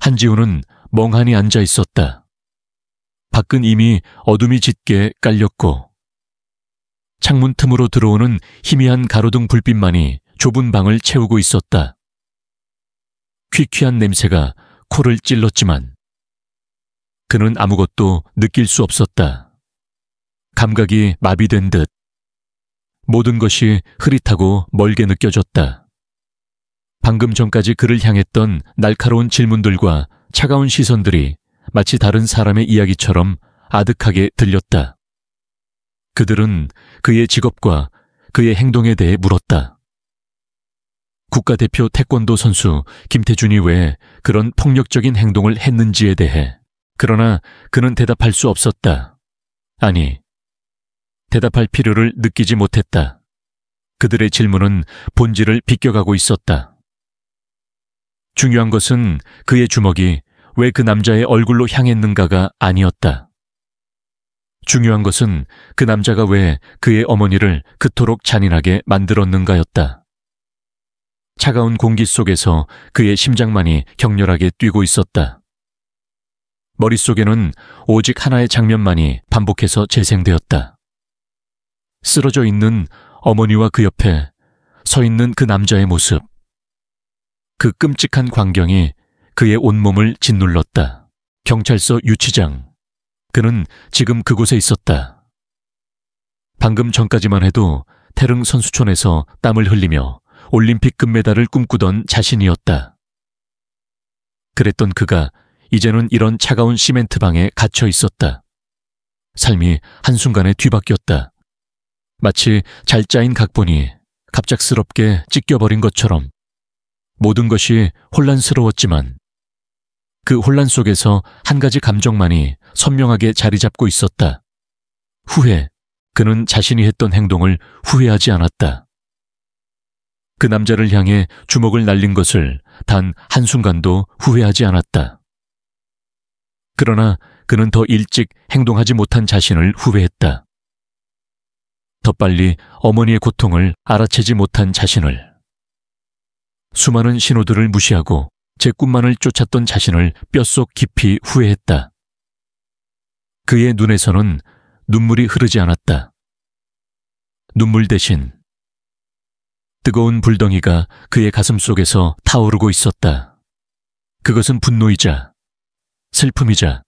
한지우는 멍하니 앉아 있었다. 밖은 이미 어둠이 짙게 깔렸고 창문 틈으로 들어오는 희미한 가로등 불빛만이 좁은 방을 채우고 있었다. 퀴퀴한 냄새가 코를 찔렀지만 그는 아무것도 느낄 수 없었다. 감각이 마비된 듯 모든 것이 흐릿하고 멀게 느껴졌다. 방금 전까지 그를 향했던 날카로운 질문들과 차가운 시선들이 마치 다른 사람의 이야기처럼 아득하게 들렸다. 그들은 그의 직업과 그의 행동에 대해 물었다. 국가대표 태권도 선수 김태준이 왜 그런 폭력적인 행동을 했는지에 대해. 그러나 그는 대답할 수 없었다. 아니, 대답할 필요를 느끼지 못했다. 그들의 질문은 본질을 비껴가고 있었다. 중요한 것은 그의 주먹이 왜 그 남자의 얼굴로 향했는가가 아니었다. 중요한 것은 그 남자가 왜 그의 어머니를 그토록 잔인하게 만들었는가였다. 차가운 공기 속에서 그의 심장만이 격렬하게 뛰고 있었다. 머릿속에는 오직 하나의 장면만이 반복해서 재생되었다. 쓰러져 있는 어머니와 그 옆에 서 있는 그 남자의 모습. 그 끔찍한 광경이 그의 온몸을 짓눌렀다. 경찰서 유치장. 그는 지금 그곳에 있었다. 방금 전까지만 해도 태릉 선수촌에서 땀을 흘리며 올림픽 금메달을 꿈꾸던 자신이었다. 그랬던 그가 이제는 이런 차가운 시멘트방에 갇혀 있었다. 삶이 한순간에 뒤바뀌었다. 마치 잘 짜인 각본이 갑작스럽게 찢겨버린 것처럼 모든 것이 혼란스러웠지만 그 혼란 속에서 한 가지 감정만이 선명하게 자리 잡고 있었다. 후회. 그는 자신이 했던 행동을 후회하지 않았다. 그 남자를 향해 주먹을 날린 것을 단 한순간도 후회하지 않았다. 그러나 그는 더 일찍 행동하지 못한 자신을 후회했다. 더 빨리 어머니의 고통을 알아채지 못한 자신을. 수많은 신호들을 무시하고 제 꿈만을 쫓았던 자신을 뼛속 깊이 후회했다. 그의 눈에서는 눈물이 흐르지 않았다. 눈물 대신 뜨거운 불덩이가 그의 가슴 속에서 타오르고 있었다. 그것은 분노이자 슬픔이자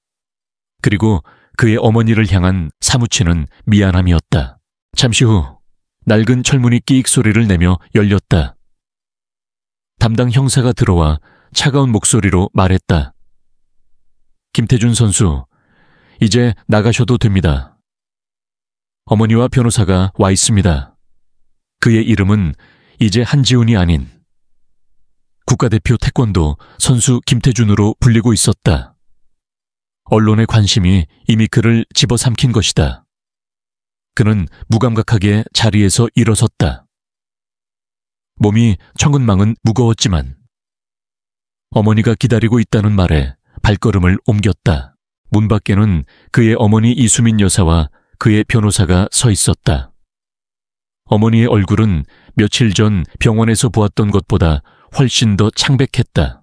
그리고 그의 어머니를 향한 사무치는 미안함이었다. 잠시 후 낡은 철문이 끼익 소리를 내며 열렸다. 담당 형사가 들어와 차가운 목소리로 말했다. 김태준 선수, 이제 나가셔도 됩니다. 어머니와 변호사가 와 있습니다. 그의 이름은 이제 한지훈이 아닌 국가대표 태권도 선수 김태준으로 불리고 있었다. 언론의 관심이 이미 그를 집어삼킨 것이다. 그는 무감각하게 자리에서 일어섰다. 몸이 천근만은 무거웠지만 어머니가 기다리고 있다는 말에 발걸음을 옮겼다. 문 밖에는 그의 어머니 이수민 여사와 그의 변호사가 서 있었다. 어머니의 얼굴은 며칠 전 병원에서 보았던 것보다 훨씬 더 창백했다.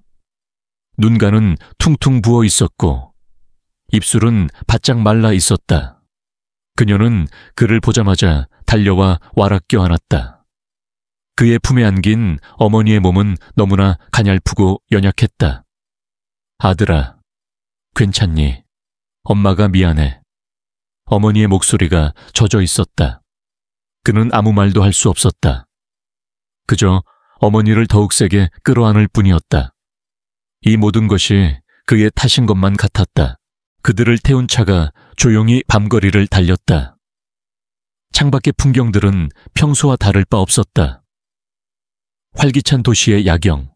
눈가는 퉁퉁 부어 있었고 입술은 바짝 말라 있었다. 그녀는 그를 보자마자 달려와 와락 껴안았다. 그의 품에 안긴 어머니의 몸은 너무나 가냘프고 연약했다. 아들아, 괜찮니? 엄마가 미안해. 어머니의 목소리가 젖어 있었다. 그는 아무 말도 할 수 없었다. 그저 어머니를 더욱 세게 끌어안을 뿐이었다. 이 모든 것이 그의 탓인 것만 같았다. 그들을 태운 차가 조용히 밤거리를 달렸다. 창밖의 풍경들은 평소와 다를 바 없었다. 활기찬 도시의 야경,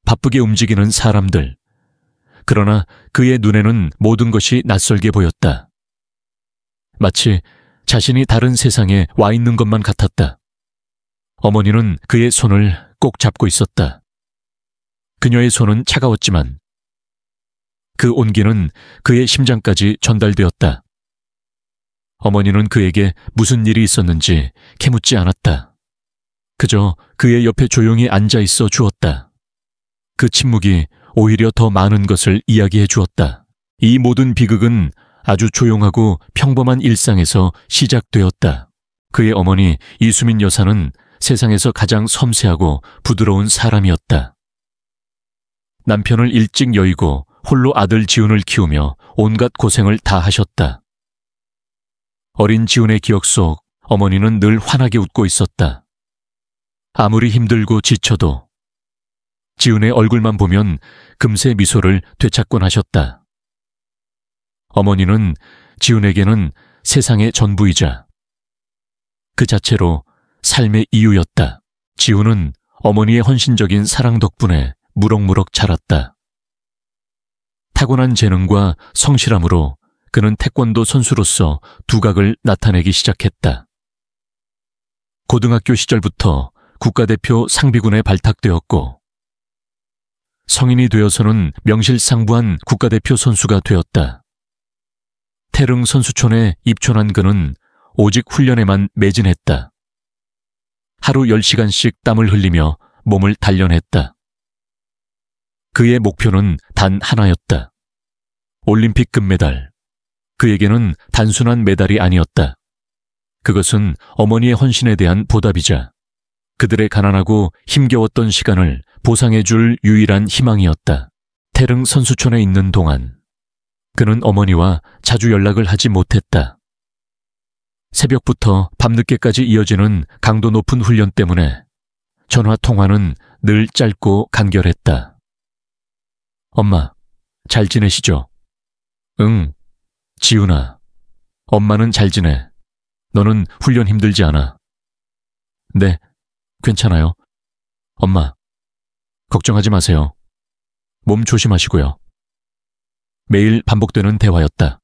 바쁘게 움직이는 사람들. 그러나 그의 눈에는 모든 것이 낯설게 보였다. 마치 자신이 다른 세상에 와 있는 것만 같았다. 어머니는 그의 손을 꼭 잡고 있었다. 그녀의 손은 차가웠지만 그 온기는 그의 심장까지 전달되었다. 어머니는 그에게 무슨 일이 있었는지 캐묻지 않았다. 그저 그의 옆에 조용히 앉아 있어 주었다. 그 침묵이 오히려 더 많은 것을 이야기해 주었다. 이 모든 비극은 아주 조용하고 평범한 일상에서 시작되었다. 그의 어머니 이수민 여사는 세상에서 가장 섬세하고 부드러운 사람이었다. 남편을 일찍 여의고 홀로 아들 지훈을 키우며 온갖 고생을 다 하셨다. 어린 지훈의 기억 속 어머니는 늘 환하게 웃고 있었다. 아무리 힘들고 지쳐도 지훈의 얼굴만 보면 금세 미소를 되찾곤 하셨다. 어머니는 지훈에게는 세상의 전부이자 그 자체로 삶의 이유였다. 지훈은 어머니의 헌신적인 사랑 덕분에 무럭무럭 자랐다. 타고난 재능과 성실함으로 그는 태권도 선수로서 두각을 나타내기 시작했다. 고등학교 시절부터 국가대표 상비군에 발탁되었고 성인이 되어서는 명실상부한 국가대표 선수가 되었다. 태릉 선수촌에 입촌한 그는 오직 훈련에만 매진했다. 하루 10시간씩 땀을 흘리며 몸을 단련했다. 그의 목표는 단 하나였다. 올림픽 금메달. 그에게는 단순한 메달이 아니었다. 그것은 어머니의 헌신에 대한 보답이자 그들의 가난하고 힘겨웠던 시간을 보상해줄 유일한 희망이었다. 태릉 선수촌에 있는 동안 그는 어머니와 자주 연락을 하지 못했다. 새벽부터 밤늦게까지 이어지는 강도 높은 훈련 때문에 전화 통화는 늘 짧고 간결했다. 엄마, 잘 지내시죠? 응, 지훈아. 엄마는 잘 지내. 너는 훈련 힘들지 않아? 네, 괜찮아요. 엄마, 걱정하지 마세요. 몸 조심하시고요. 매일 반복되는 대화였다.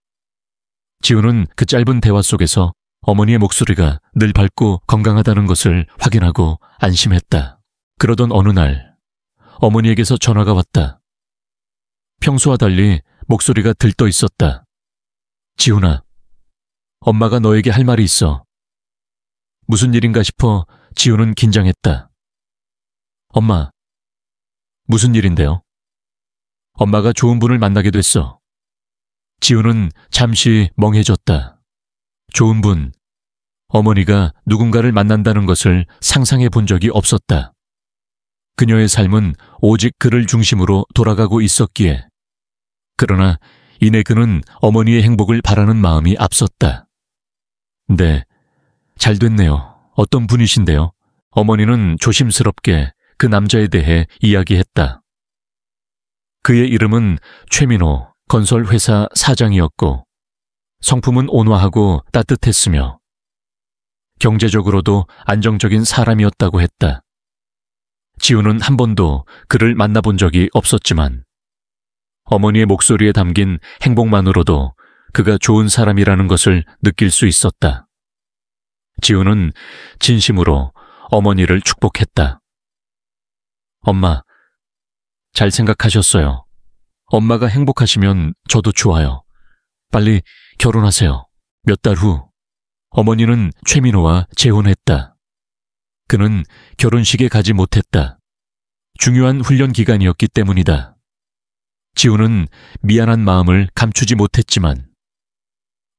지훈은 그 짧은 대화 속에서 어머니의 목소리가 늘 밝고 건강하다는 것을 확인하고 안심했다. 그러던 어느 날 어머니에게서 전화가 왔다. 평소와 달리 목소리가 들떠 있었다. 지훈아, 엄마가 너에게 할 말이 있어. 무슨 일인가 싶어 지훈은 긴장했다. 엄마, 무슨 일인데요? 엄마가 좋은 분을 만나게 됐어. 지훈은 잠시 멍해졌다. 좋은 분, 어머니가 누군가를 만난다는 것을 상상해 본 적이 없었다. 그녀의 삶은 오직 그를 중심으로 돌아가고 있었기에. 그러나 이내 그는 어머니의 행복을 바라는 마음이 앞섰다. 네, 잘 됐네요. 어떤 분이신데요? 어머니는 조심스럽게 그 남자에 대해 이야기했다. 그의 이름은 최민호 건설회사 사장이었고 성품은 온화하고 따뜻했으며 경제적으로도 안정적인 사람이었다고 했다. 지훈은 한 번도 그를 만나본 적이 없었지만 어머니의 목소리에 담긴 행복만으로도 그가 좋은 사람이라는 것을 느낄 수 있었다. 지훈은 진심으로 어머니를 축복했다. 엄마, 잘 생각하셨어요. 엄마가 행복하시면 저도 좋아요. 빨리 결혼하세요. 몇 달 후 어머니는 최민호와 재혼했다. 그는 결혼식에 가지 못했다. 중요한 훈련 기간이었기 때문이다. 지훈은 미안한 마음을 감추지 못했지만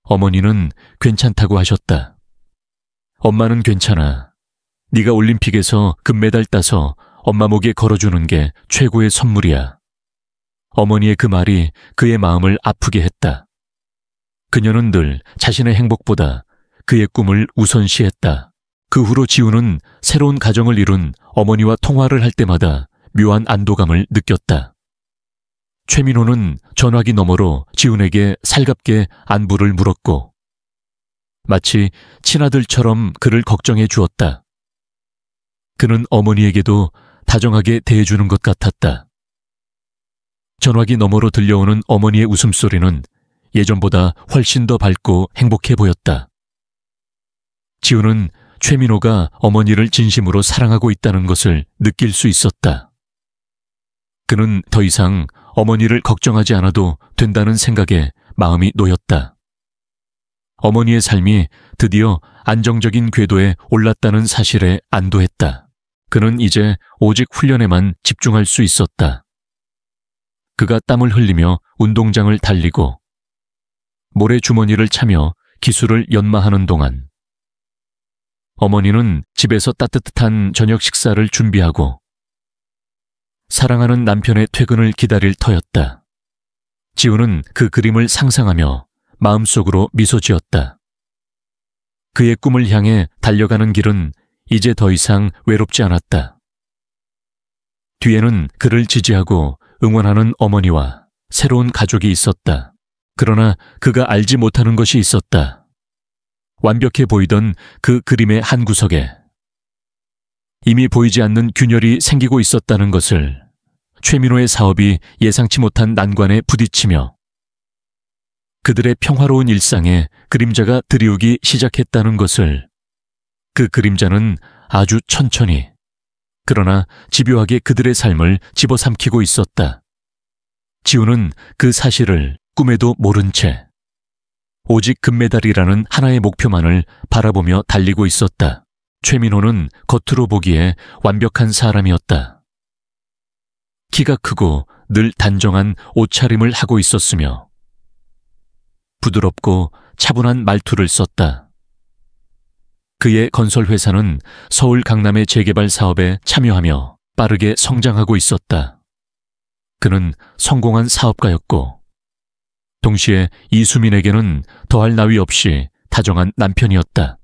어머니는 괜찮다고 하셨다. 엄마는 괜찮아. 네가 올림픽에서 금메달 따서 엄마 목에 걸어주는 게 최고의 선물이야. 어머니의 그 말이 그의 마음을 아프게 했다. 그녀는 늘 자신의 행복보다 그의 꿈을 우선시했다. 그 후로 지훈은 새로운 가정을 이룬 어머니와 통화를 할 때마다 묘한 안도감을 느꼈다. 최민호는 전화기 너머로 지훈에게 살갑게 안부를 물었고 마치 친아들처럼 그를 걱정해 주었다. 그는 어머니에게도 다정하게 대해주는 것 같았다. 전화기 너머로 들려오는 어머니의 웃음소리는 예전보다 훨씬 더 밝고 행복해 보였다. 지훈은 최민호가 어머니를 진심으로 사랑하고 있다는 것을 느낄 수 있었다. 그는 더 이상 어머니를 걱정하지 않아도 된다는 생각에 마음이 놓였다. 어머니의 삶이 드디어 안정적인 궤도에 올랐다는 사실에 안도했다. 그는 이제 오직 훈련에만 집중할 수 있었다. 그가 땀을 흘리며 운동장을 달리고 모래주머니를 차며 기술을 연마하는 동안 어머니는 집에서 따뜻한 저녁 식사를 준비하고 사랑하는 남편의 퇴근을 기다릴 터였다. 지우는 그 그림을 상상하며 마음속으로 미소 지었다. 그의 꿈을 향해 달려가는 길은 이제 더 이상 외롭지 않았다. 뒤에는 그를 지지하고 응원하는 어머니와 새로운 가족이 있었다. 그러나 그가 알지 못하는 것이 있었다. 완벽해 보이던 그 그림의 한 구석에 이미 보이지 않는 균열이 생기고 있었다는 것을 최민호의 사업이 예상치 못한 난관에 부딪히며 그들의 평화로운 일상에 그림자가 드리우기 시작했다는 것을 그 그림자는 아주 천천히 그러나 집요하게 그들의 삶을 집어삼키고 있었다. 지우는 그 사실을 꿈에도 모른 채 오직 금메달이라는 하나의 목표만을 바라보며 달리고 있었다. 최민호는 겉으로 보기에 완벽한 사람이었다. 키가 크고 늘 단정한 옷차림을 하고 있었으며 부드럽고 차분한 말투를 썼다. 그의 건설회사는 서울 강남의 재개발 사업에 참여하며 빠르게 성장하고 있었다. 그는 성공한 사업가였고 동시에 이수민에게는 더할 나위 없이 다정한 남편이었다.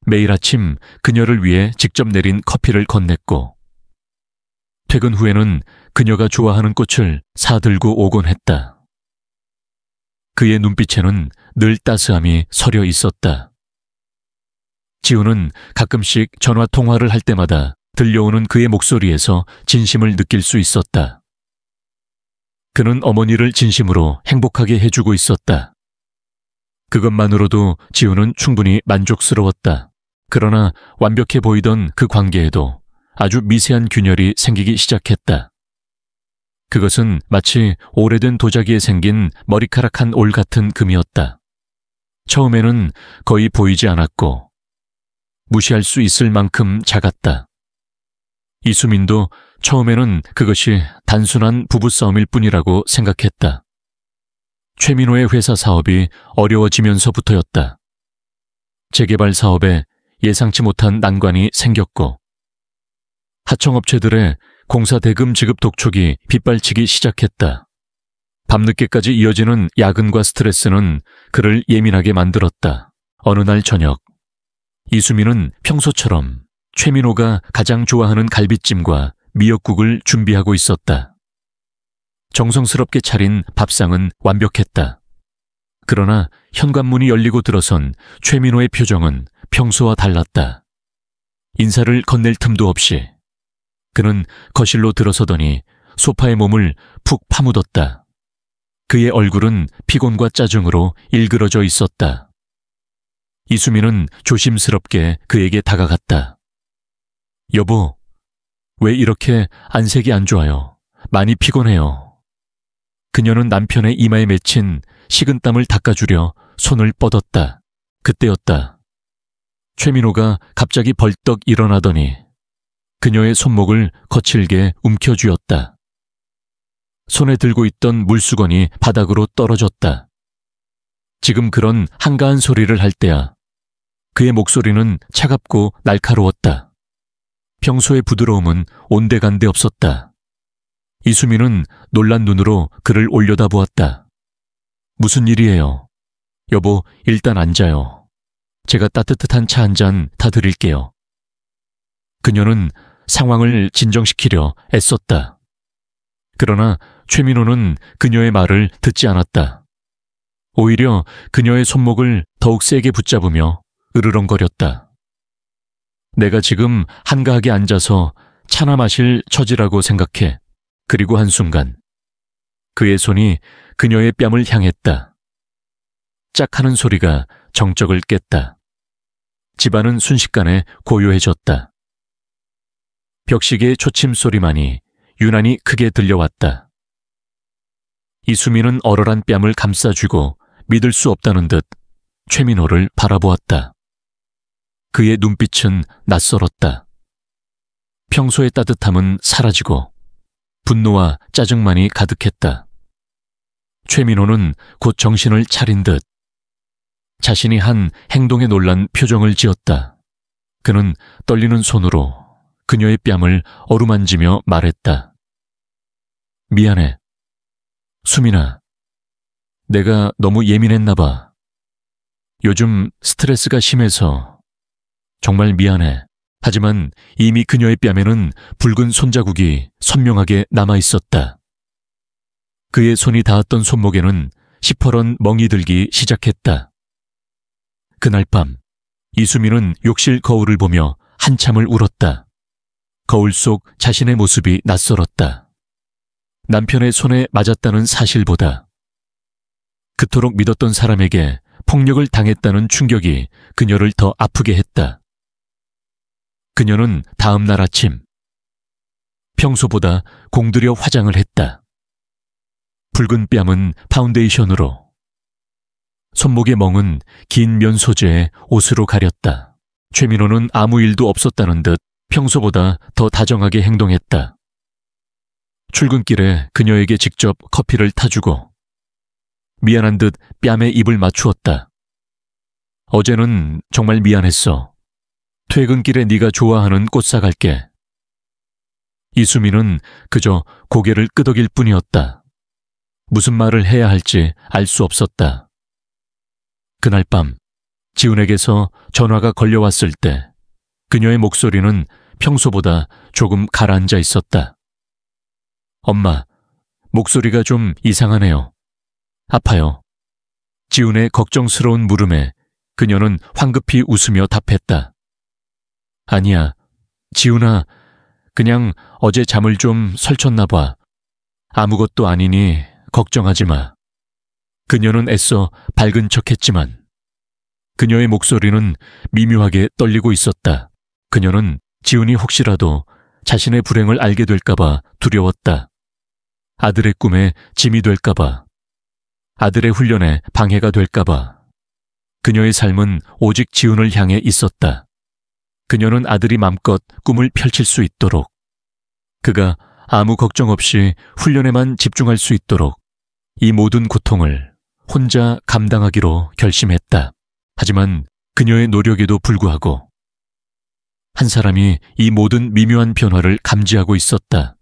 매일 아침 그녀를 위해 직접 내린 커피를 건넸고 퇴근 후에는 그녀가 좋아하는 꽃을 사들고 오곤 했다. 그의 눈빛에는 늘 따스함이 서려 있었다. 지우는 가끔씩 전화 통화를 할 때마다 들려오는 그의 목소리에서 진심을 느낄 수 있었다. 그는 어머니를 진심으로 행복하게 해주고 있었다. 그것만으로도 지우는 충분히 만족스러웠다. 그러나 완벽해 보이던 그 관계에도 아주 미세한 균열이 생기기 시작했다. 그것은 마치 오래된 도자기에 생긴 머리카락한 올 같은 금이었다. 처음에는 거의 보이지 않았고 무시할 수 있을 만큼 작았다. 이수민도 처음에는 그것이 단순한 부부싸움일 뿐이라고 생각했다. 최민호의 회사 사업이 어려워지면서부터였다. 재개발 사업에 예상치 못한 난관이 생겼고 하청업체들의 공사 대금 지급 독촉이 빗발치기 시작했다. 밤늦게까지 이어지는 야근과 스트레스는 그를 예민하게 만들었다. 어느 날 저녁, 이수민은 평소처럼 최민호가 가장 좋아하는 갈비찜과 미역국을 준비하고 있었다. 정성스럽게 차린 밥상은 완벽했다. 그러나 현관문이 열리고 들어선 최민호의 표정은 평소와 달랐다. 인사를 건넬 틈도 없이 그는 거실로 들어서더니 소파에 몸을 푹 파묻었다. 그의 얼굴은 피곤과 짜증으로 일그러져 있었다. 이수민은 조심스럽게 그에게 다가갔다. 여보, 왜 이렇게 안색이 안 좋아요? 많이 피곤해요. 그녀는 남편의 이마에 맺힌 식은땀을 닦아주려 손을 뻗었다. 그때였다. 최민호가 갑자기 벌떡 일어나더니 그녀의 손목을 거칠게 움켜쥐었다. 손에 들고 있던 물수건이 바닥으로 떨어졌다. 지금 그런 한가한 소리를 할 때야. 그의 목소리는 차갑고 날카로웠다. 평소의 부드러움은 온데간데 없었다. 이수민은 놀란 눈으로 그를 올려다보았다. 무슨 일이에요? 여보, 일단 앉아요. 제가 따뜻한 차 한 잔 다 드릴게요. 그녀는 상황을 진정시키려 애썼다. 그러나 최민호는 그녀의 말을 듣지 않았다. 오히려 그녀의 손목을 더욱 세게 붙잡으며 으르렁거렸다. 내가 지금 한가하게 앉아서 차나 마실 처지라고 생각해. 그리고 한순간 그의 손이 그녀의 뺨을 향했다. 짝 하는 소리가 정적을 깼다. 집안은 순식간에 고요해졌다. 벽시계의 초침 소리만이 유난히 크게 들려왔다. 이수민은 얼얼한 뺨을 감싸쥐고 믿을 수 없다는 듯 최민호를 바라보았다. 그의 눈빛은 낯설었다. 평소의 따뜻함은 사라지고 분노와 짜증만이 가득했다. 최민호는 곧 정신을 차린 듯 자신이 한 행동에 놀란 표정을 지었다. 그는 떨리는 손으로 그녀의 뺨을 어루만지며 말했다. 미안해. 수민아, 내가 너무 예민했나 봐. 요즘 스트레스가 심해서 정말 미안해. 하지만 이미 그녀의 뺨에는 붉은 손자국이 선명하게 남아있었다. 그의 손이 닿았던 손목에는 시퍼런 멍이 들기 시작했다. 그날 밤 이수민은 욕실 거울을 보며 한참을 울었다. 거울 속 자신의 모습이 낯설었다. 남편의 손에 맞았다는 사실보다 그토록 믿었던 사람에게 폭력을 당했다는 충격이 그녀를 더 아프게 했다. 그녀는 다음 날 아침 평소보다 공들여 화장을 했다. 붉은 뺨은 파운데이션으로, 손목의 멍은 긴 면 소재의 옷으로 가렸다. 최민호는 아무 일도 없었다는 듯 평소보다 더 다정하게 행동했다. 출근길에 그녀에게 직접 커피를 타주고 미안한 듯 뺨에 입을 맞추었다. 어제는 정말 미안했어. 퇴근길에 네가 좋아하는 꽃 사갈게. 이수민은 그저 고개를 끄덕일 뿐이었다. 무슨 말을 해야 할지 알 수 없었다. 그날 밤 지훈에게서 전화가 걸려왔을 때 그녀의 목소리는 평소보다 조금 가라앉아 있었다. 엄마, 목소리가 좀 이상하네요. 아파요. 지훈의 걱정스러운 물음에 그녀는 황급히 웃으며 답했다. 아니야, 지훈아, 그냥 어제 잠을 좀 설쳤나 봐. 아무것도 아니니 걱정하지 마. 그녀는 애써 밝은 척했지만 그녀의 목소리는 미묘하게 떨리고 있었다. 그녀는 지훈이 혹시라도 자신의 불행을 알게 될까봐 두려웠다. 아들의 꿈에 짐이 될까봐, 아들의 훈련에 방해가 될까봐. 그녀의 삶은 오직 지훈을 향해 있었다. 그녀는 아들이 맘껏 꿈을 펼칠 수 있도록, 그가 아무 걱정 없이 훈련에만 집중할 수 있도록 이 모든 고통을 혼자 감당하기로 결심했다. 하지만 그녀의 노력에도 불구하고 한 사람이 이 모든 미묘한 변화를 감지하고 있었다.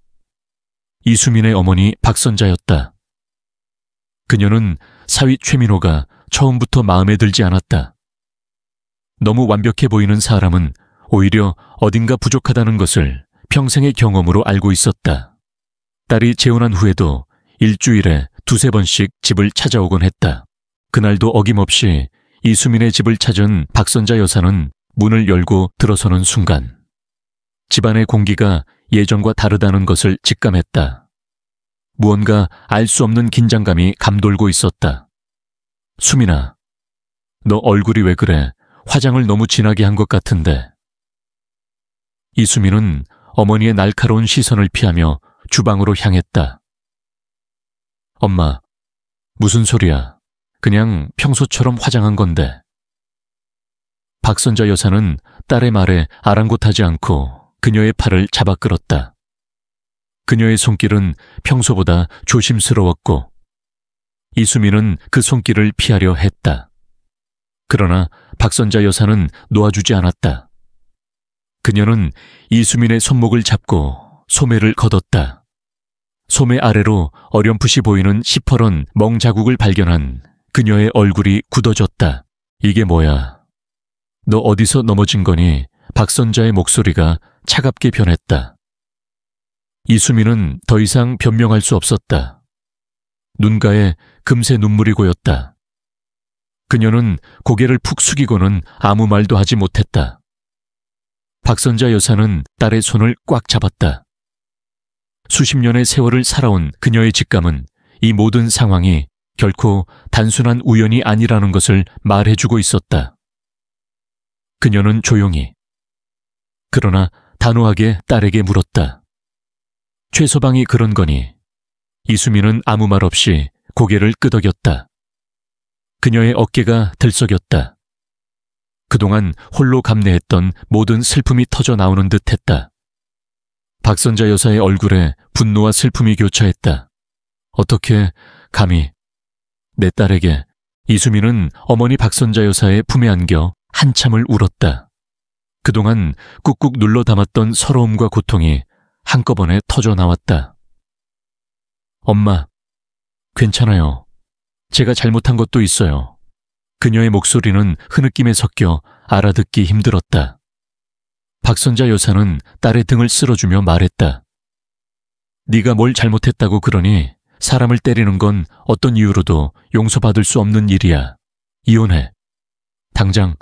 이수민의 어머니 박선자였다. 그녀는 사위 최민호가 처음부터 마음에 들지 않았다. 너무 완벽해 보이는 사람은 오히려 어딘가 부족하다는 것을 평생의 경험으로 알고 있었다. 딸이 재혼한 후에도 일주일에 두세 번씩 집을 찾아오곤 했다. 그날도 어김없이 이수민의 집을 찾은 박선자 여사는 문을 열고 들어서는 순간 집안의 공기가 예전과 다르다는 것을 직감했다. 무언가 알 수 없는 긴장감이 감돌고 있었다. 수민아, 너 얼굴이 왜 그래? 화장을 너무 진하게 한 것 같은데. 이수민은 어머니의 날카로운 시선을 피하며 주방으로 향했다. 엄마, 무슨 소리야? 그냥 평소처럼 화장한 건데. 박선자 여사는 딸의 말에 아랑곳하지 않고 그녀의 팔을 잡아 끌었다. 그녀의 손길은 평소보다 조심스러웠고 이수민은 그 손길을 피하려 했다. 그러나 박선자 여사는 놓아주지 않았다. 그녀는 이수민의 손목을 잡고 소매를 걷었다. 소매 아래로 어렴풋이 보이는 시퍼런 멍 자국을 발견한 그녀의 얼굴이 굳어졌다. 이게 뭐야? 너 어디서 넘어진 거니? 박선자의 목소리가 차갑게 변했다. 이수민은 더 이상 변명할 수 없었다. 눈가에 금세 눈물이 고였다. 그녀는 고개를 푹 숙이고는 아무 말도 하지 못했다. 박선자 여사는 딸의 손을 꽉 잡았다. 수십 년의 세월을 살아온 그녀의 직감은 이 모든 상황이 결코 단순한 우연이 아니라는 것을 말해주고 있었다. 그녀는 조용히, 그러나 단호하게 딸에게 물었다. 최서방이 그런 거니? 이수민은 아무 말 없이 고개를 끄덕였다. 그녀의 어깨가 들썩였다. 그동안 홀로 감내했던 모든 슬픔이 터져 나오는 듯했다. 박선자 여사의 얼굴에 분노와 슬픔이 교차했다. 어떻게 감히 내 딸에게. 이수민은 어머니 박선자 여사의 품에 안겨 한참을 울었다. 그동안 꾹꾹 눌러 담았던 서러움과 고통이 한꺼번에 터져 나왔다. 엄마, 괜찮아요. 제가 잘못한 것도 있어요. 그녀의 목소리는 흐느낌에 섞여 알아듣기 힘들었다. 박선자 여사는 딸의 등을 쓸어주며 말했다. 네가 뭘 잘못했다고 그러니 사람을 때리는 건 어떤 이유로도 용서받을 수 없는 일이야. 이혼해. 당장.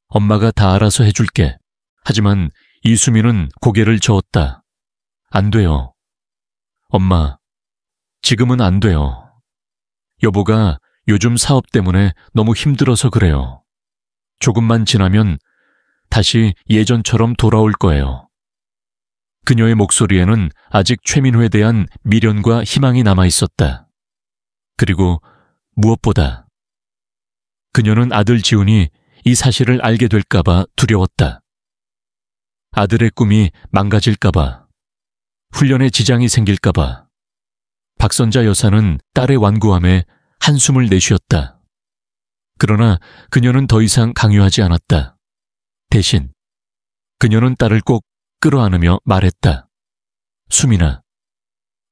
엄마가 다 알아서 해줄게. 하지만 이수민은 고개를 저었다. 안 돼요. 엄마, 지금은 안 돼요. 여보가 요즘 사업 때문에 너무 힘들어서 그래요. 조금만 지나면 다시 예전처럼 돌아올 거예요. 그녀의 목소리에는 아직 최민호에 대한 미련과 희망이 남아 있었다. 그리고 무엇보다 그녀는 아들 지훈이 이 사실을 알게 될까봐 두려웠다. 아들의 꿈이 망가질까봐, 훈련에 지장이 생길까봐. 박선자 여사는 딸의 완고함에 한숨을 내쉬었다. 그러나 그녀는 더 이상 강요하지 않았다. 대신 그녀는 딸을 꼭 끌어안으며 말했다. 수민아,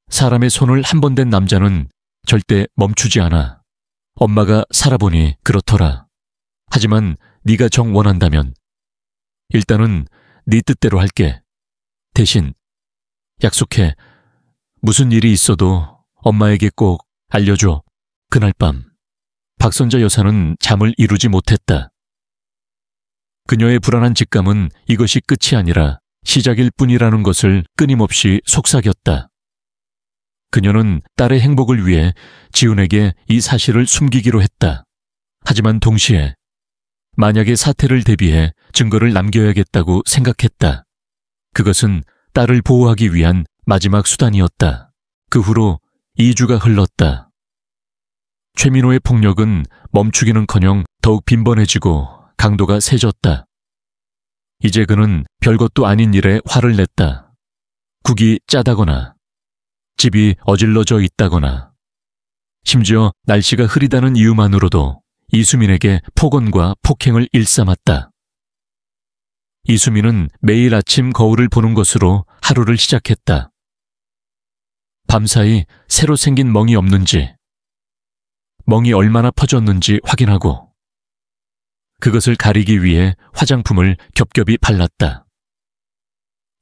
사람의 손을 한 번 댄 남자는 절대 멈추지 않아. 엄마가 살아보니 그렇더라. 하지만 네가 정 원한다면 일단은 네 뜻대로 할게. 대신 약속해. 무슨 일이 있어도 엄마에게 꼭 알려줘. 그날 밤 박선자 여사는 잠을 이루지 못했다. 그녀의 불안한 직감은 이것이 끝이 아니라 시작일 뿐이라는 것을 끊임없이 속삭였다. 그녀는 딸의 행복을 위해 지훈에게 이 사실을 숨기기로 했다. 하지만 동시에 만약의 사태를 대비해 증거를 남겨야겠다고 생각했다. 그것은 딸을 보호하기 위한 마지막 수단이었다. 그 후로 2주가 흘렀다. 최민호의 폭력은 멈추기는커녕 더욱 빈번해지고 강도가 세졌다. 이제 그는 별것도 아닌 일에 화를 냈다. 국이 짜다거나 집이 어질러져 있다거나 심지어 날씨가 흐리다는 이유만으로도 이수민에게 폭언과 폭행을 일삼았다. 이수민은 매일 아침 거울을 보는 것으로 하루를 시작했다. 밤사이 새로 생긴 멍이 없는지, 멍이 얼마나 퍼졌는지 확인하고 그것을 가리기 위해 화장품을 겹겹이 발랐다.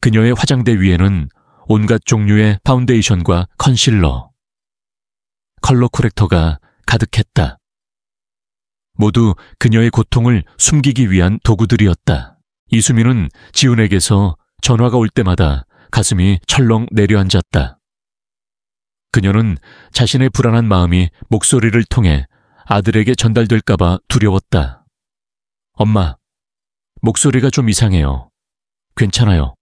그녀의 화장대 위에는 온갖 종류의 파운데이션과 컨실러, 컬러 코렉터가 가득했다. 모두 그녀의 고통을 숨기기 위한 도구들이었다. 이수민은 지훈에게서 전화가 올 때마다 가슴이 철렁 내려앉았다. 그녀는 자신의 불안한 마음이 목소리를 통해 아들에게 전달될까봐 두려웠다. 엄마, 목소리가 좀 이상해요. 괜찮아요.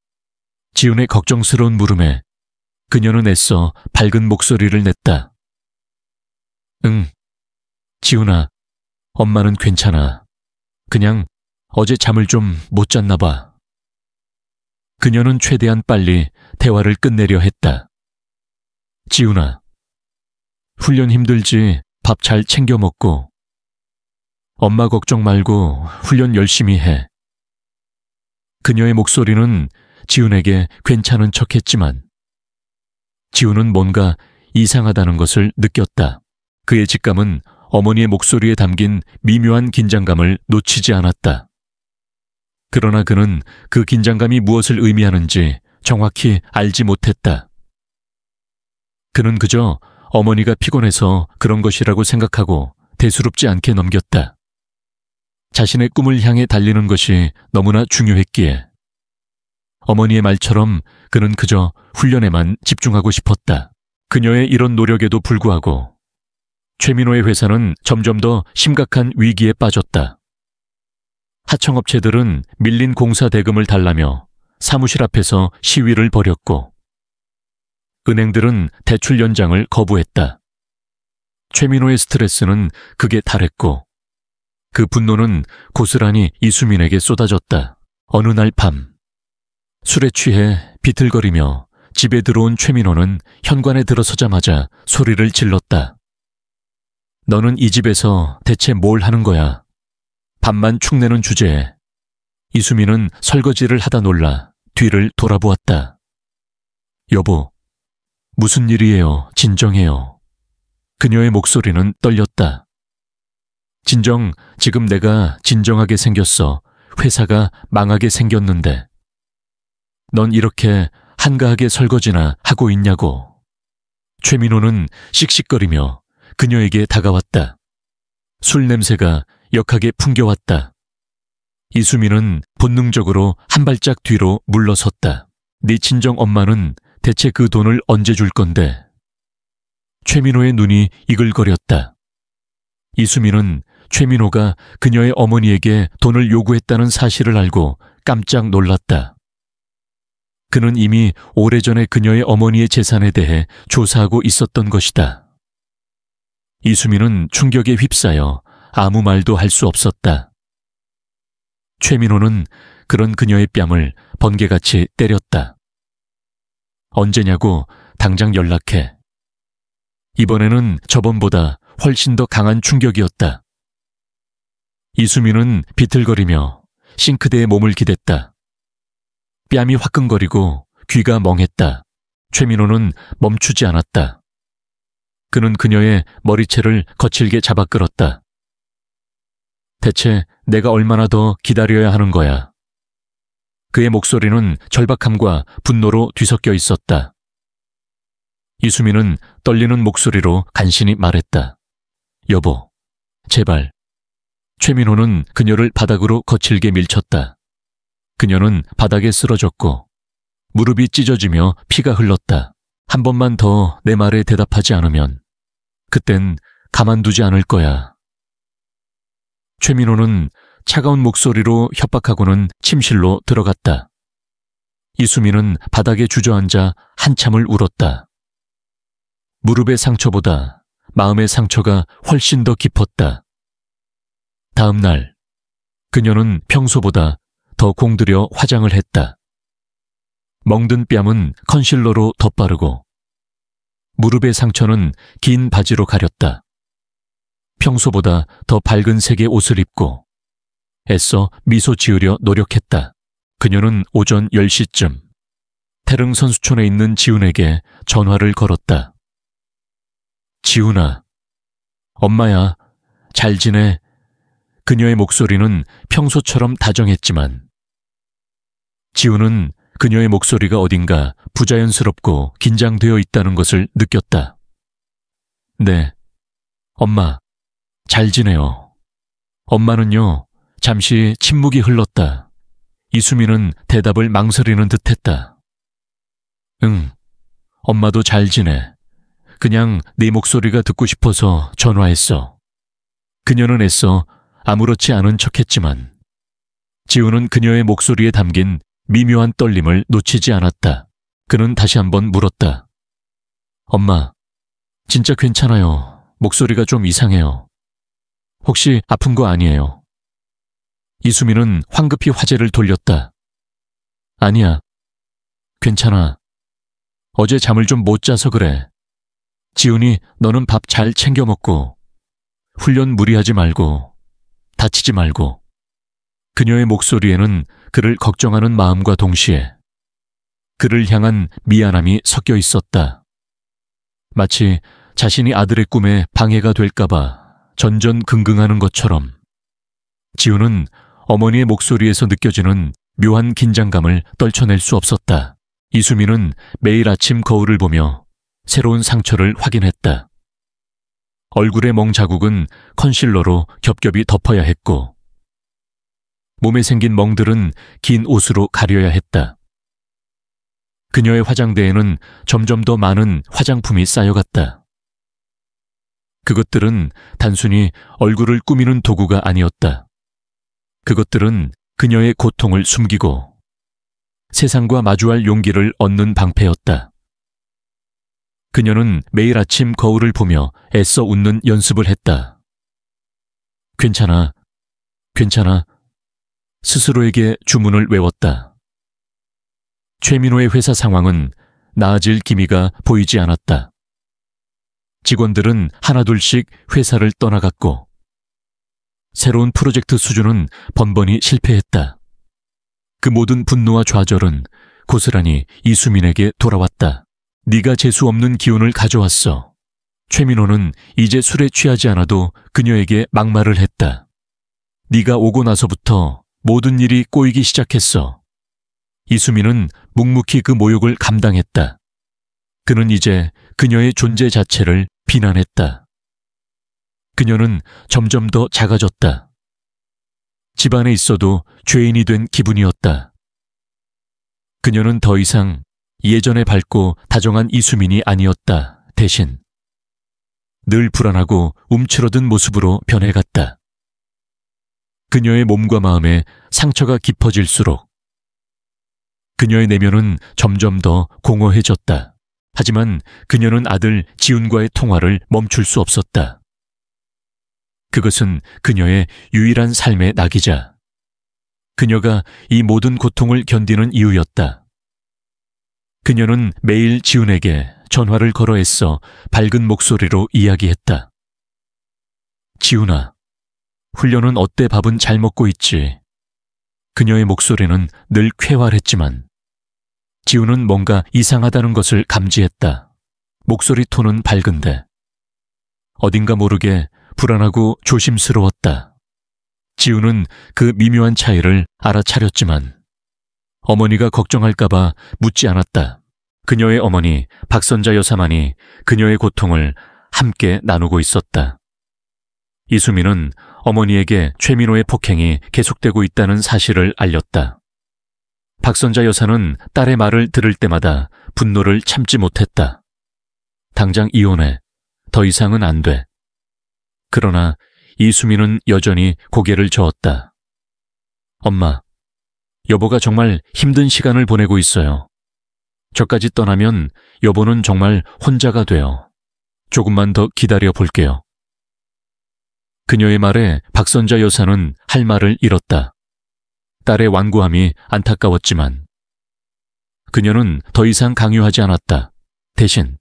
지훈의 걱정스러운 물음에 그녀는 애써 밝은 목소리를 냈다. 응, 지훈아, 엄마는 괜찮아. 그냥 어제 잠을 좀 못 잤나 봐. 그녀는 최대한 빨리 대화를 끝내려 했다. 지훈아, 훈련 힘들지? 밥 잘 챙겨 먹고. 엄마 걱정 말고 훈련 열심히 해. 그녀의 목소리는 지훈에게 괜찮은 척했지만 지훈은 뭔가 이상하다는 것을 느꼈다. 그의 직감은 어머니의 목소리에 담긴 미묘한 긴장감을 놓치지 않았다. 그러나 그는 그 긴장감이 무엇을 의미하는지 정확히 알지 못했다. 그는 그저 어머니가 피곤해서 그런 것이라고 생각하고 대수롭지 않게 넘겼다. 자신의 꿈을 향해 달리는 것이 너무나 중요했기에 어머니의 말처럼 그는 그저 훈련에만 집중하고 싶었다. 그녀의 이런 노력에도 불구하고 최민호의 회사는 점점 더 심각한 위기에 빠졌다. 하청업체들은 밀린 공사 대금을 달라며 사무실 앞에서 시위를 벌였고 은행들은 대출 연장을 거부했다. 최민호의 스트레스는 극에 달했고 그 분노는 고스란히 이수민에게 쏟아졌다. 어느 날 밤 술에 취해 비틀거리며 집에 들어온 최민호는 현관에 들어서자마자 소리를 질렀다. 너는 이 집에서 대체 뭘 하는 거야? 밥만 축내는 주제에. 이수민은 설거지를 하다 놀라 뒤를 돌아보았다. 여보, 무슨 일이에요? 진정해요. 그녀의 목소리는 떨렸다. 진정, 지금 내가 진정하게 생겼어. 회사가 망하게 생겼는데. 넌 이렇게 한가하게 설거지나 하고 있냐고. 최민호는 씩씩거리며 그녀에게 다가왔다. 술 냄새가 역하게 풍겨왔다. 이수민은 본능적으로 한 발짝 뒤로 물러섰다. 네 친정 엄마는 대체 그 돈을 언제 줄 건데? 최민호의 눈이 이글거렸다. 이수민은 최민호가 그녀의 어머니에게 돈을 요구했다는 사실을 알고 깜짝 놀랐다. 그는 이미 오래전에 그녀의 어머니의 재산에 대해 조사하고 있었던 것이다. 이수민은 충격에 휩싸여 아무 말도 할 수 없었다. 최민호는 그런 그녀의 뺨을 번개같이 때렸다. 언제냐고 당장 연락해. 이번에는 저번보다 훨씬 더 강한 충격이었다. 이수민은 비틀거리며 싱크대에 몸을 기댔다. 뺨이 화끈거리고 귀가 멍했다. 최민호는 멈추지 않았다. 그는 그녀의 머리채를 거칠게 잡아 끌었다. 대체 내가 얼마나 더 기다려야 하는 거야? 그의 목소리는 절박함과 분노로 뒤섞여 있었다. 이수민은 떨리는 목소리로 간신히 말했다. 여보, 제발. 최민호는 그녀를 바닥으로 거칠게 밀쳤다. 그녀는 바닥에 쓰러졌고 무릎이 찢어지며 피가 흘렀다. 한 번만 더 내 말에 대답하지 않으면 그땐 가만두지 않을 거야. 최민호는 차가운 목소리로 협박하고는 침실로 들어갔다. 이수민은 바닥에 주저앉아 한참을 울었다. 무릎의 상처보다 마음의 상처가 훨씬 더 깊었다. 다음 날, 그녀는 평소보다 더 공들여 화장을 했다. 멍든 뺨은 컨실러로 덧바르고 무릎의 상처는 긴 바지로 가렸다. 평소보다 더 밝은 색의 옷을 입고 애써 미소 지으려 노력했다. 그녀는 오전 10시쯤 태릉 선수촌에 있는 지훈에게 전화를 걸었다. 지훈아, 엄마야, 잘 지내? 그녀의 목소리는 평소처럼 다정했지만 지훈은 그녀의 목소리가 어딘가 부자연스럽고 긴장되어 있다는 것을 느꼈다. 네, 엄마, 잘 지내요. 엄마는요, 잠시 침묵이 흘렀다. 이수민은 대답을 망설이는 듯했다. 응, 엄마도 잘 지내. 그냥 네 목소리가 듣고 싶어서 전화했어. 그녀는 애써 아무렇지 않은 척했지만 지훈은 그녀의 목소리에 담긴 미묘한 떨림을 놓치지 않았다. 그는 다시 한번 물었다. 엄마, 진짜 괜찮아요. 목소리가 좀 이상해요. 혹시 아픈 거 아니에요? 이수민은 황급히 화제를 돌렸다. 아니야. 괜찮아. 어제 잠을 좀 못 자서 그래. 지훈이 너는 밥 잘 챙겨 먹고 훈련 무리하지 말고 다치지 말고. 그녀의 목소리에는 그를 걱정하는 마음과 동시에 그를 향한 미안함이 섞여 있었다. 마치 자신이 아들의 꿈에 방해가 될까봐 전전긍긍하는 것처럼 지훈은 어머니의 목소리에서 느껴지는 묘한 긴장감을 떨쳐낼 수 없었다. 이수민은 매일 아침 거울을 보며 새로운 상처를 확인했다. 얼굴의 멍 자국은 컨실러로 겹겹이 덮어야 했고 몸에 생긴 멍들은 긴 옷으로 가려야 했다. 그녀의 화장대에는 점점 더 많은 화장품이 쌓여갔다. 그것들은 단순히 얼굴을 꾸미는 도구가 아니었다. 그것들은 그녀의 고통을 숨기고 세상과 마주할 용기를 얻는 방패였다. 그녀는 매일 아침 거울을 보며 애써 웃는 연습을 했다. 괜찮아, 괜찮아. 스스로에게 주문을 외웠다. 최민호의 회사 상황은 나아질 기미가 보이지 않았다. 직원들은 하나둘씩 회사를 떠나갔고 새로운 프로젝트 수주는 번번이 실패했다. 그 모든 분노와 좌절은 고스란히 이수민에게 돌아왔다. 네가 재수 없는 기운을 가져왔어. 최민호는 이제 술에 취하지 않아도 그녀에게 막말을 했다. 네가 오고 나서부터 모든 일이 꼬이기 시작했어. 이수민은 묵묵히 그 모욕을 감당했다. 그는 이제 그녀의 존재 자체를 비난했다. 그녀는 점점 더 작아졌다. 집안에 있어도 죄인이 된 기분이었다. 그녀는 더 이상 예전에 밝고 다정한 이수민이 아니었다. 대신 늘 불안하고 움츠러든 모습으로 변해갔다. 그녀의 몸과 마음에 상처가 깊어질수록 그녀의 내면은 점점 더 공허해졌다. 하지만 그녀는 아들 지훈과의 통화를 멈출 수 없었다. 그것은 그녀의 유일한 삶의 낙이자 그녀가 이 모든 고통을 견디는 이유였다. 그녀는 매일 지훈에게 전화를 걸어 애써 밝은 목소리로 이야기했다. 지훈아, 훈련은 어때? 밥은 잘 먹고 있지? 그녀의 목소리는 늘 쾌활했지만 지훈은 뭔가 이상하다는 것을 감지했다. 목소리 톤은 밝은데 어딘가 모르게 불안하고 조심스러웠다. 지훈은 그 미묘한 차이를 알아차렸지만 어머니가 걱정할까봐 묻지 않았다. 그녀의 어머니 박선자 여사만이 그녀의 고통을 함께 나누고 있었다. 이수민은 어머니에게 최민호의 폭행이 계속되고 있다는 사실을 알렸다. 박선자 여사는 딸의 말을 들을 때마다 분노를 참지 못했다. 당장 이혼해. 더 이상은 안 돼. 그러나 이수민은 여전히 고개를 저었다. 엄마, 여보가 정말 힘든 시간을 보내고 있어요. 저까지 떠나면 여보는 정말 혼자가 돼요. 조금만 더 기다려 볼게요. 그녀의 말에 박선자 여사는 할 말을 잃었다. 딸의 완고함이 안타까웠지만 그녀는 더 이상 강요하지 않았다. 대신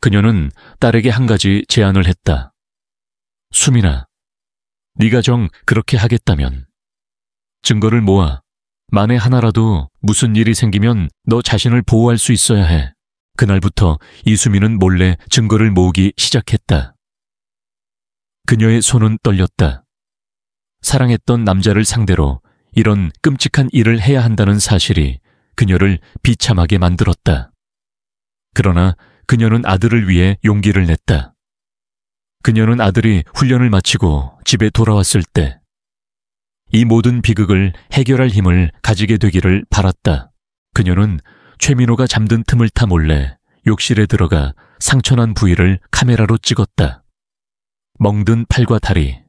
그녀는 딸에게 한 가지 제안을 했다. 수민아, 네가 정 그렇게 하겠다면 증거를 모아. 만에 하나라도 무슨 일이 생기면 너 자신을 보호할 수 있어야 해. 그날부터 이수민은 몰래 증거를 모으기 시작했다. 그녀의 손은 떨렸다. 사랑했던 남자를 상대로 이런 끔찍한 일을 해야 한다는 사실이 그녀를 비참하게 만들었다. 그러나 그녀는 아들을 위해 용기를 냈다. 그녀는 아들이 훈련을 마치고 집에 돌아왔을 때 이 모든 비극을 해결할 힘을 가지게 되기를 바랐다. 그녀는 최민호가 잠든 틈을 타 몰래 욕실에 들어가 상처난 부위를 카메라로 찍었다. 멍든 팔과 다리,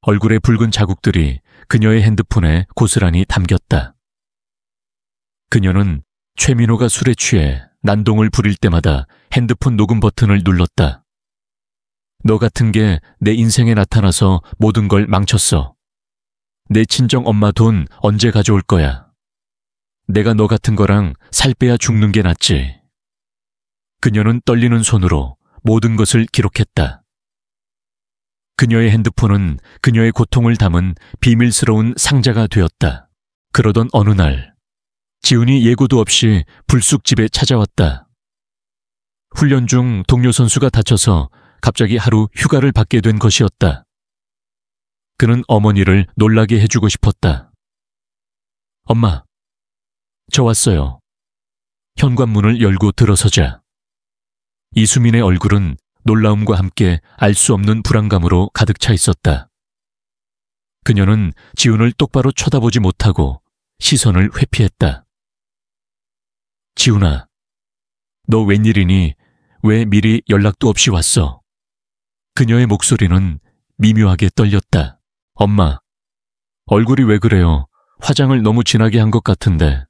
얼굴의 붉은 자국들이 그녀의 핸드폰에 고스란히 담겼다. 그녀는 최민호가 술에 취해 난동을 부릴 때마다 핸드폰 녹음 버튼을 눌렀다. 너 같은 게 내 인생에 나타나서 모든 걸 망쳤어. 내 친정 엄마 돈 언제 가져올 거야? 내가 너 같은 거랑 살 빼야 죽는 게 낫지. 그녀는 떨리는 손으로 모든 것을 기록했다. 그녀의 핸드폰은 그녀의 고통을 담은 비밀스러운 상자가 되었다. 그러던 어느 날 지훈이 예고도 없이 불쑥 집에 찾아왔다. 훈련 중 동료 선수가 다쳐서 갑자기 하루 휴가를 받게 된 것이었다. 그는 어머니를 놀라게 해주고 싶었다. 엄마, 저 왔어요. 현관문을 열고 들어서자 이수민의 얼굴은 놀라움과 함께 알 수 없는 불안감으로 가득 차 있었다. 그녀는 지훈을 똑바로 쳐다보지 못하고 시선을 회피했다. 지훈아, 너 웬일이니? 왜 미리 연락도 없이 왔어? 그녀의 목소리는 미묘하게 떨렸다. 엄마, 얼굴이 왜 그래요? 화장을 너무 진하게 한 것 같은데.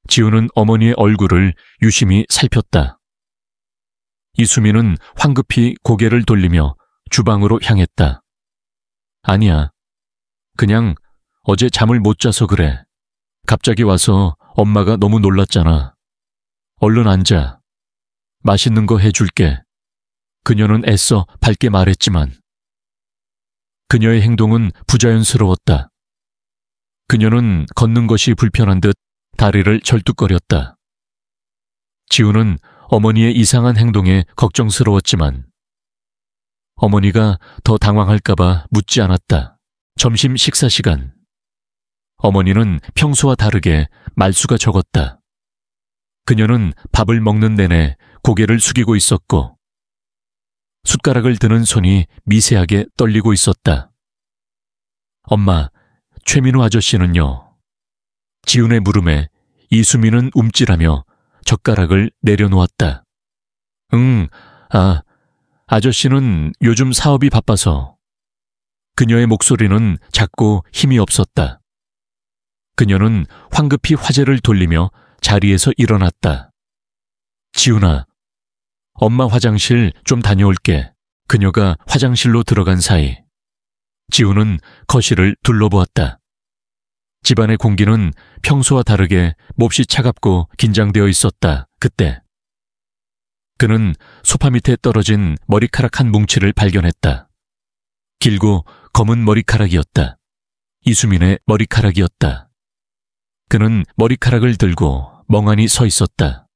지훈은 어머니의 얼굴을 유심히 살폈다. 이수민은 황급히 고개를 돌리며 주방으로 향했다. 아니야. 그냥 어제 잠을 못 자서 그래. 갑자기 와서 엄마가 너무 놀랐잖아. 얼른 앉아. 맛있는 거 해줄게. 그녀는 애써 밝게 말했지만 그녀의 행동은 부자연스러웠다. 그녀는 걷는 것이 불편한 듯 다리를 절뚝거렸다. 지우는 어머니의 이상한 행동에 걱정스러웠지만 어머니가 더 당황할까봐 묻지 않았다. 점심 식사 시간. 어머니는 평소와 다르게 말수가 적었다. 그녀는 밥을 먹는 내내 고개를 숙이고 있었고 숟가락을 드는 손이 미세하게 떨리고 있었다. 엄마, 최민호 아저씨는요? 지훈의 물음에 이수민은 움찔하며 젓가락을 내려놓았다. 아저씨는 요즘 사업이 바빠서. 그녀의 목소리는 작고 힘이 없었다. 그녀는 황급히 화제를 돌리며 자리에서 일어났다. 지훈아, 엄마 화장실 좀 다녀올게. 그녀가 화장실로 들어간 사이 지훈은 거실을 둘러보았다. 집안의 공기는 평소와 다르게 몹시 차갑고 긴장되어 있었다. 그때 그는 소파 밑에 떨어진 머리카락 한 뭉치를 발견했다. 길고 검은 머리카락이었다. 이수민의 머리카락이었다. 그는 머리카락을 들고 멍하니 서 있었다.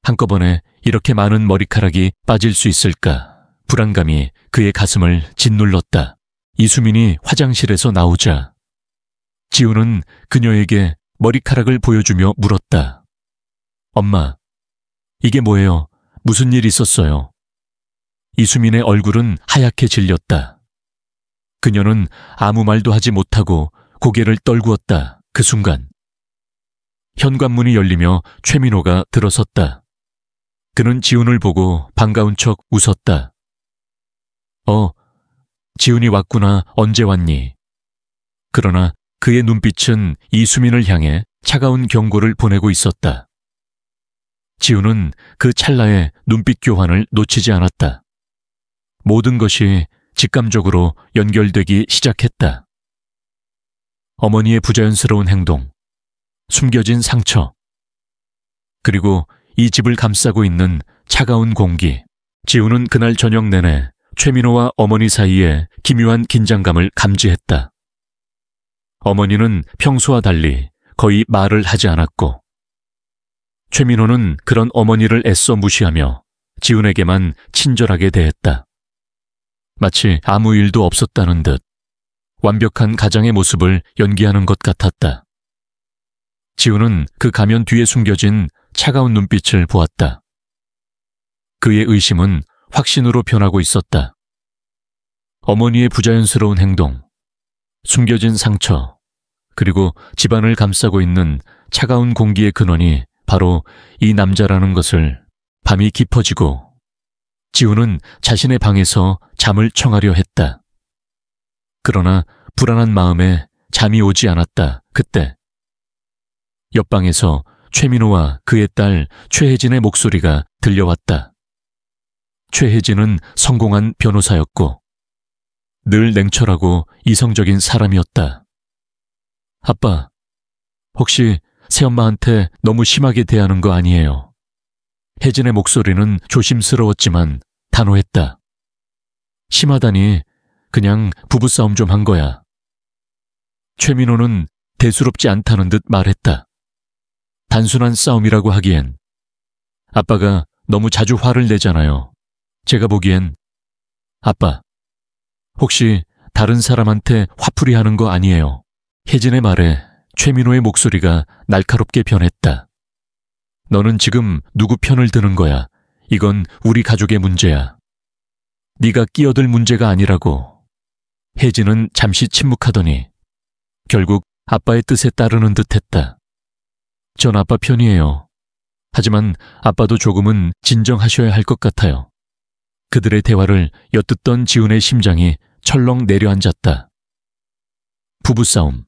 한꺼번에 이렇게 많은 머리카락이 빠질 수 있을까? 불안감이 그의 가슴을 짓눌렀다. 이수민이 화장실에서 나오자 지우는 그녀에게 머리카락을 보여주며 물었다. 엄마, 이게 뭐예요? 무슨 일 있었어요? 이수민의 얼굴은 하얗게 질렸다. 그녀는 아무 말도 하지 못하고 고개를 떨구었다. 그 순간 현관문이 열리며 최민호가 들어섰다. 그는 지훈을 보고 반가운 척 웃었다. 지훈이 왔구나. 언제 왔니? 그러나 그의 눈빛은 이수민을 향해 차가운 경고를 보내고 있었다. 지훈은 그 찰나의 눈빛 교환을 놓치지 않았다. 모든 것이 직감적으로 연결되기 시작했다. 어머니의 부자연스러운 행동, 숨겨진 상처, 그리고 이 집을 감싸고 있는 차가운 공기. 지훈은 그날 저녁 내내 최민호와 어머니 사이에 기묘한 긴장감을 감지했다. 어머니는 평소와 달리 거의 말을 하지 않았고 최민호는 그런 어머니를 애써 무시하며 지훈에게만 친절하게 대했다. 마치 아무 일도 없었다는 듯 완벽한 가장의 모습을 연기하는 것 같았다. 지훈은 그 가면 뒤에 숨겨진 차가운 눈빛을 보았다. 그의 의심은 확신으로 변하고 있었다. 어머니의 부자연스러운 행동, 숨겨진 상처, 그리고 집안을 감싸고 있는 차가운 공기의 근원이 바로 이 남자라는 것을 밤이 깊어지고 지훈은 자신의 방에서 잠을 청하려 했다. 그러나 불안한 마음에 잠이 오지 않았다. 그때 옆방에서 최민호와 그의 딸 최혜진의 목소리가 들려왔다. 최혜진은 성공한 변호사였고 늘 냉철하고 이성적인 사람이었다. 아빠, 혹시 새엄마한테 너무 심하게 대하는 거 아니에요? 혜진의 목소리는 조심스러웠지만 단호했다. 심하다니 그냥 부부싸움 좀 한 거야. 최민호는 대수롭지 않다는 듯 말했다. 단순한 싸움이라고 하기엔 아빠가 너무 자주 화를 내잖아요. 제가 보기엔 아빠, 혹시 다른 사람한테 화풀이 하는 거 아니에요? 혜진의 말에 최민호의 목소리가 날카롭게 변했다. 너는 지금 누구 편을 드는 거야? 이건 우리 가족의 문제야. 네가 끼어들 문제가 아니라고. 혜진은 잠시 침묵하더니 결국 아빠의 뜻에 따르는 듯했다. 전 아빠 편이에요. 하지만 아빠도 조금은 진정하셔야 할 것 같아요. 그들의 대화를 엿듣던 지훈의 심장이 철렁 내려앉았다. 부부싸움.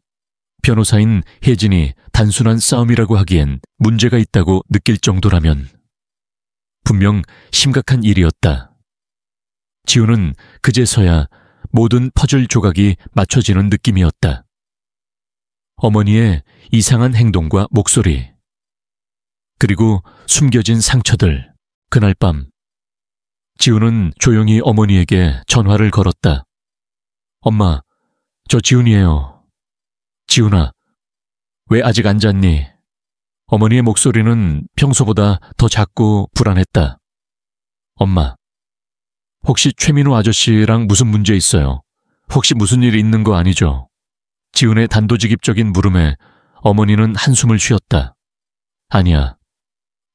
변호사인 혜진이 단순한 싸움이라고 하기엔 문제가 있다고 느낄 정도라면 분명 심각한 일이었다. 지훈은 그제서야 모든 퍼즐 조각이 맞춰지는 느낌이었다. 어머니의 이상한 행동과 목소리, 그리고 숨겨진 상처들. 그날 밤 지훈은 조용히 어머니에게 전화를 걸었다. 엄마, 저 지훈이에요. 지훈아, 왜 아직 안 잤니? 어머니의 목소리는 평소보다 더 작고 불안했다. 엄마, 혹시 최민호 아저씨랑 무슨 문제 있어요? 혹시 무슨 일 있는 거 아니죠? 지훈의 단도직입적인 물음에 어머니는 한숨을 쉬었다. 아니야.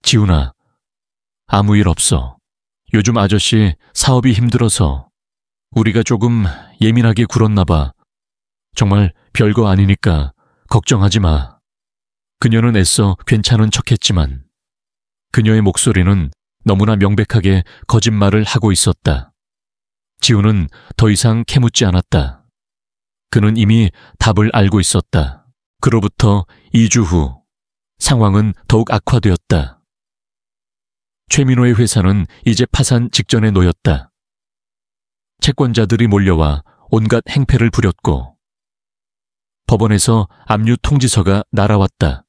지훈아, 아무 일 없어. 요즘 아저씨 사업이 힘들어서 우리가 조금 예민하게 굴었나 봐. 정말 별거 아니니까 걱정하지 마. 그녀는 애써 괜찮은 척했지만 그녀의 목소리는 너무나 명백하게 거짓말을 하고 있었다. 지훈은 더 이상 캐묻지 않았다. 그는 이미 답을 알고 있었다. 그로부터 2주 후 상황은 더욱 악화되었다. 최민호의 회사는 이제 파산 직전에 놓였다. 채권자들이 몰려와 온갖 행패를 부렸고 법원에서 압류 통지서가 날아왔다.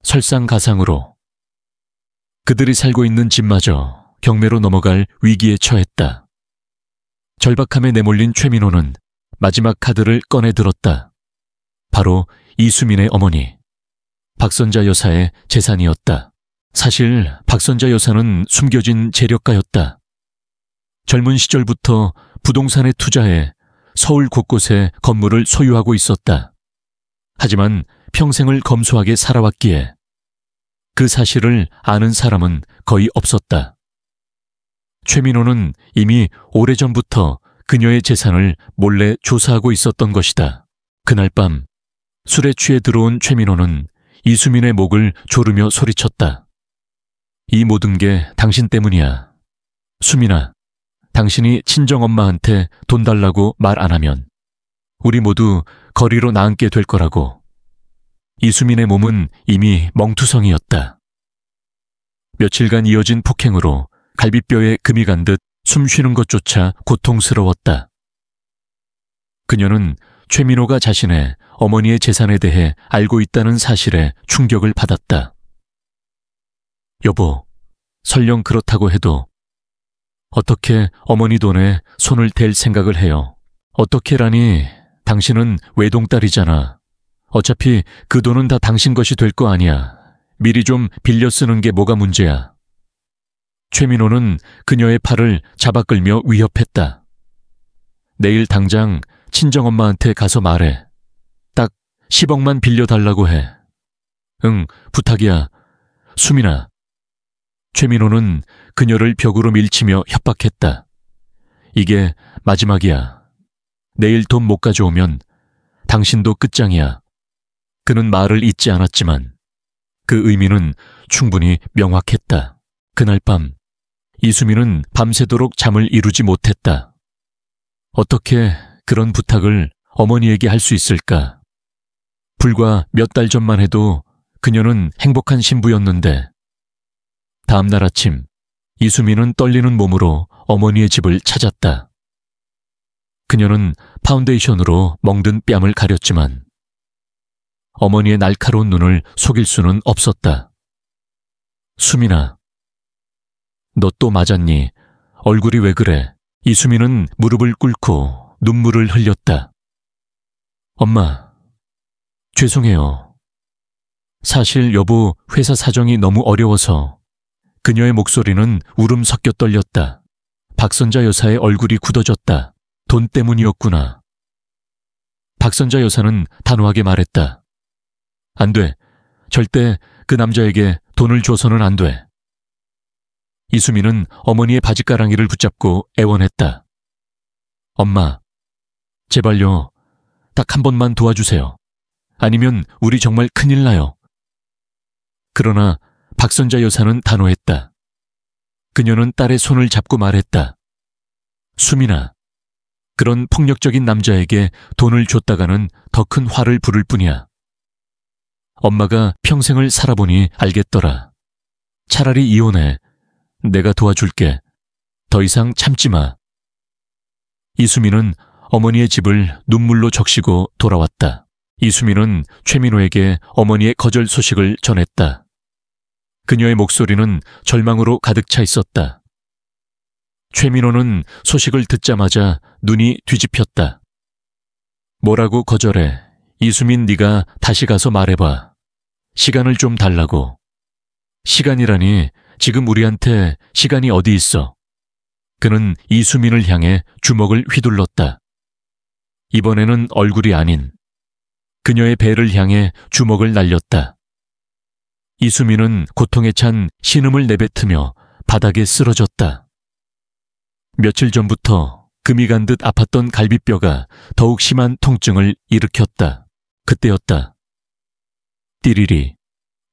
설상가상으로 그들이 살고 있는 집마저 경매로 넘어갈 위기에 처했다. 절박함에 내몰린 최민호는 마지막 카드를 꺼내 들었다. 바로 이수민의 어머니, 박선자 여사의 재산이었다. 사실 박선자 여사는 숨겨진 재력가였다. 젊은 시절부터 부동산에 투자해 서울 곳곳에 건물을 소유하고 있었다. 하지만 평생을 검소하게 살아왔기에 그 사실을 아는 사람은 거의 없었다. 최민호는 이미 오래전부터 그녀의 재산을 몰래 조사하고 있었던 것이다. 그날 밤 술에 취해 들어온 최민호는 이수민의 목을 조르며 소리쳤다. 이 모든 게 당신 때문이야. 수민아, 당신이 친정엄마한테 돈 달라고 말 안 하면 우리 모두 거리로 나앉게 될 거라고. 이수민의 몸은 이미 멍투성이었다. 며칠간 이어진 폭행으로 갈비뼈에 금이 간 듯 숨 쉬는 것조차 고통스러웠다. 그녀는 최민호가 자신의 어머니의 재산에 대해 알고 있다는 사실에 충격을 받았다. 여보, 설령 그렇다고 해도 어떻게 어머니 돈에 손을 댈 생각을 해요? 어떻게라니, 당신은 외동딸이잖아. 어차피 그 돈은 다 당신 것이 될 거 아니야. 미리 좀 빌려 쓰는 게 뭐가 문제야. 최민호는 그녀의 팔을 잡아 끌며 위협했다. 내일 당장 친정엄마한테 가서 말해. 딱 10억만 빌려달라고 해. 응, 부탁이야. 수민아. 최민호는 그녀를 벽으로 밀치며 협박했다. 이게 마지막이야. 내일 돈 못 가져오면 당신도 끝장이야. 그는 말을 잇지 않았지만 그 의미는 충분히 명확했다. 그날 밤 이수민은 밤새도록 잠을 이루지 못했다. 어떻게 그런 부탁을 어머니에게 할 수 있을까? 불과 몇 달 전만 해도 그녀는 행복한 신부였는데 다음 날 아침 이수민은 떨리는 몸으로 어머니의 집을 찾았다. 그녀는 파운데이션으로 멍든 뺨을 가렸지만 어머니의 날카로운 눈을 속일 수는 없었다. 수민아, 너 또 맞았니? 얼굴이 왜 그래? 이수민은 무릎을 꿇고 눈물을 흘렸다. 엄마, 죄송해요. 사실 여보 회사 사정이 너무 어려워서. 그녀의 목소리는 울음 섞여 떨렸다. 박선자 여사의 얼굴이 굳어졌다. 돈 때문이었구나. 박선자 여사는 단호하게 말했다. 안 돼. 절대 그 남자에게 돈을 줘서는 안 돼. 이수민은 어머니의 바지가랑이를 붙잡고 애원했다. 엄마, 제발요. 딱 한 번만 도와주세요. 아니면 우리 정말 큰일 나요. 그러나 박선자 여사는 단호했다. 그녀는 딸의 손을 잡고 말했다. 수민아, 그런 폭력적인 남자에게 돈을 줬다가는 더 큰 화를 부를 뿐이야. 엄마가 평생을 살아보니 알겠더라. 차라리 이혼해. 내가 도와줄게. 더 이상 참지 마. 이수민은 어머니의 집을 눈물로 적시고 돌아왔다. 이수민은 최민호에게 어머니의 거절 소식을 전했다. 그녀의 목소리는 절망으로 가득 차 있었다. 최민호는 소식을 듣자마자 눈이 뒤집혔다. 뭐라고 거절해? 이수민, 네가 다시 가서 말해봐. 시간을 좀 달라고. 시간이라니, 지금 우리한테 시간이 어디 있어? 그는 이수민을 향해 주먹을 휘둘렀다. 이번에는 얼굴이 아닌 그녀의 배를 향해 주먹을 날렸다. 이수민은 고통에 찬 신음을 내뱉으며 바닥에 쓰러졌다. 며칠 전부터 금이 간 듯 아팠던 갈비뼈가 더욱 심한 통증을 일으켰다. 그때였다. 띠리리,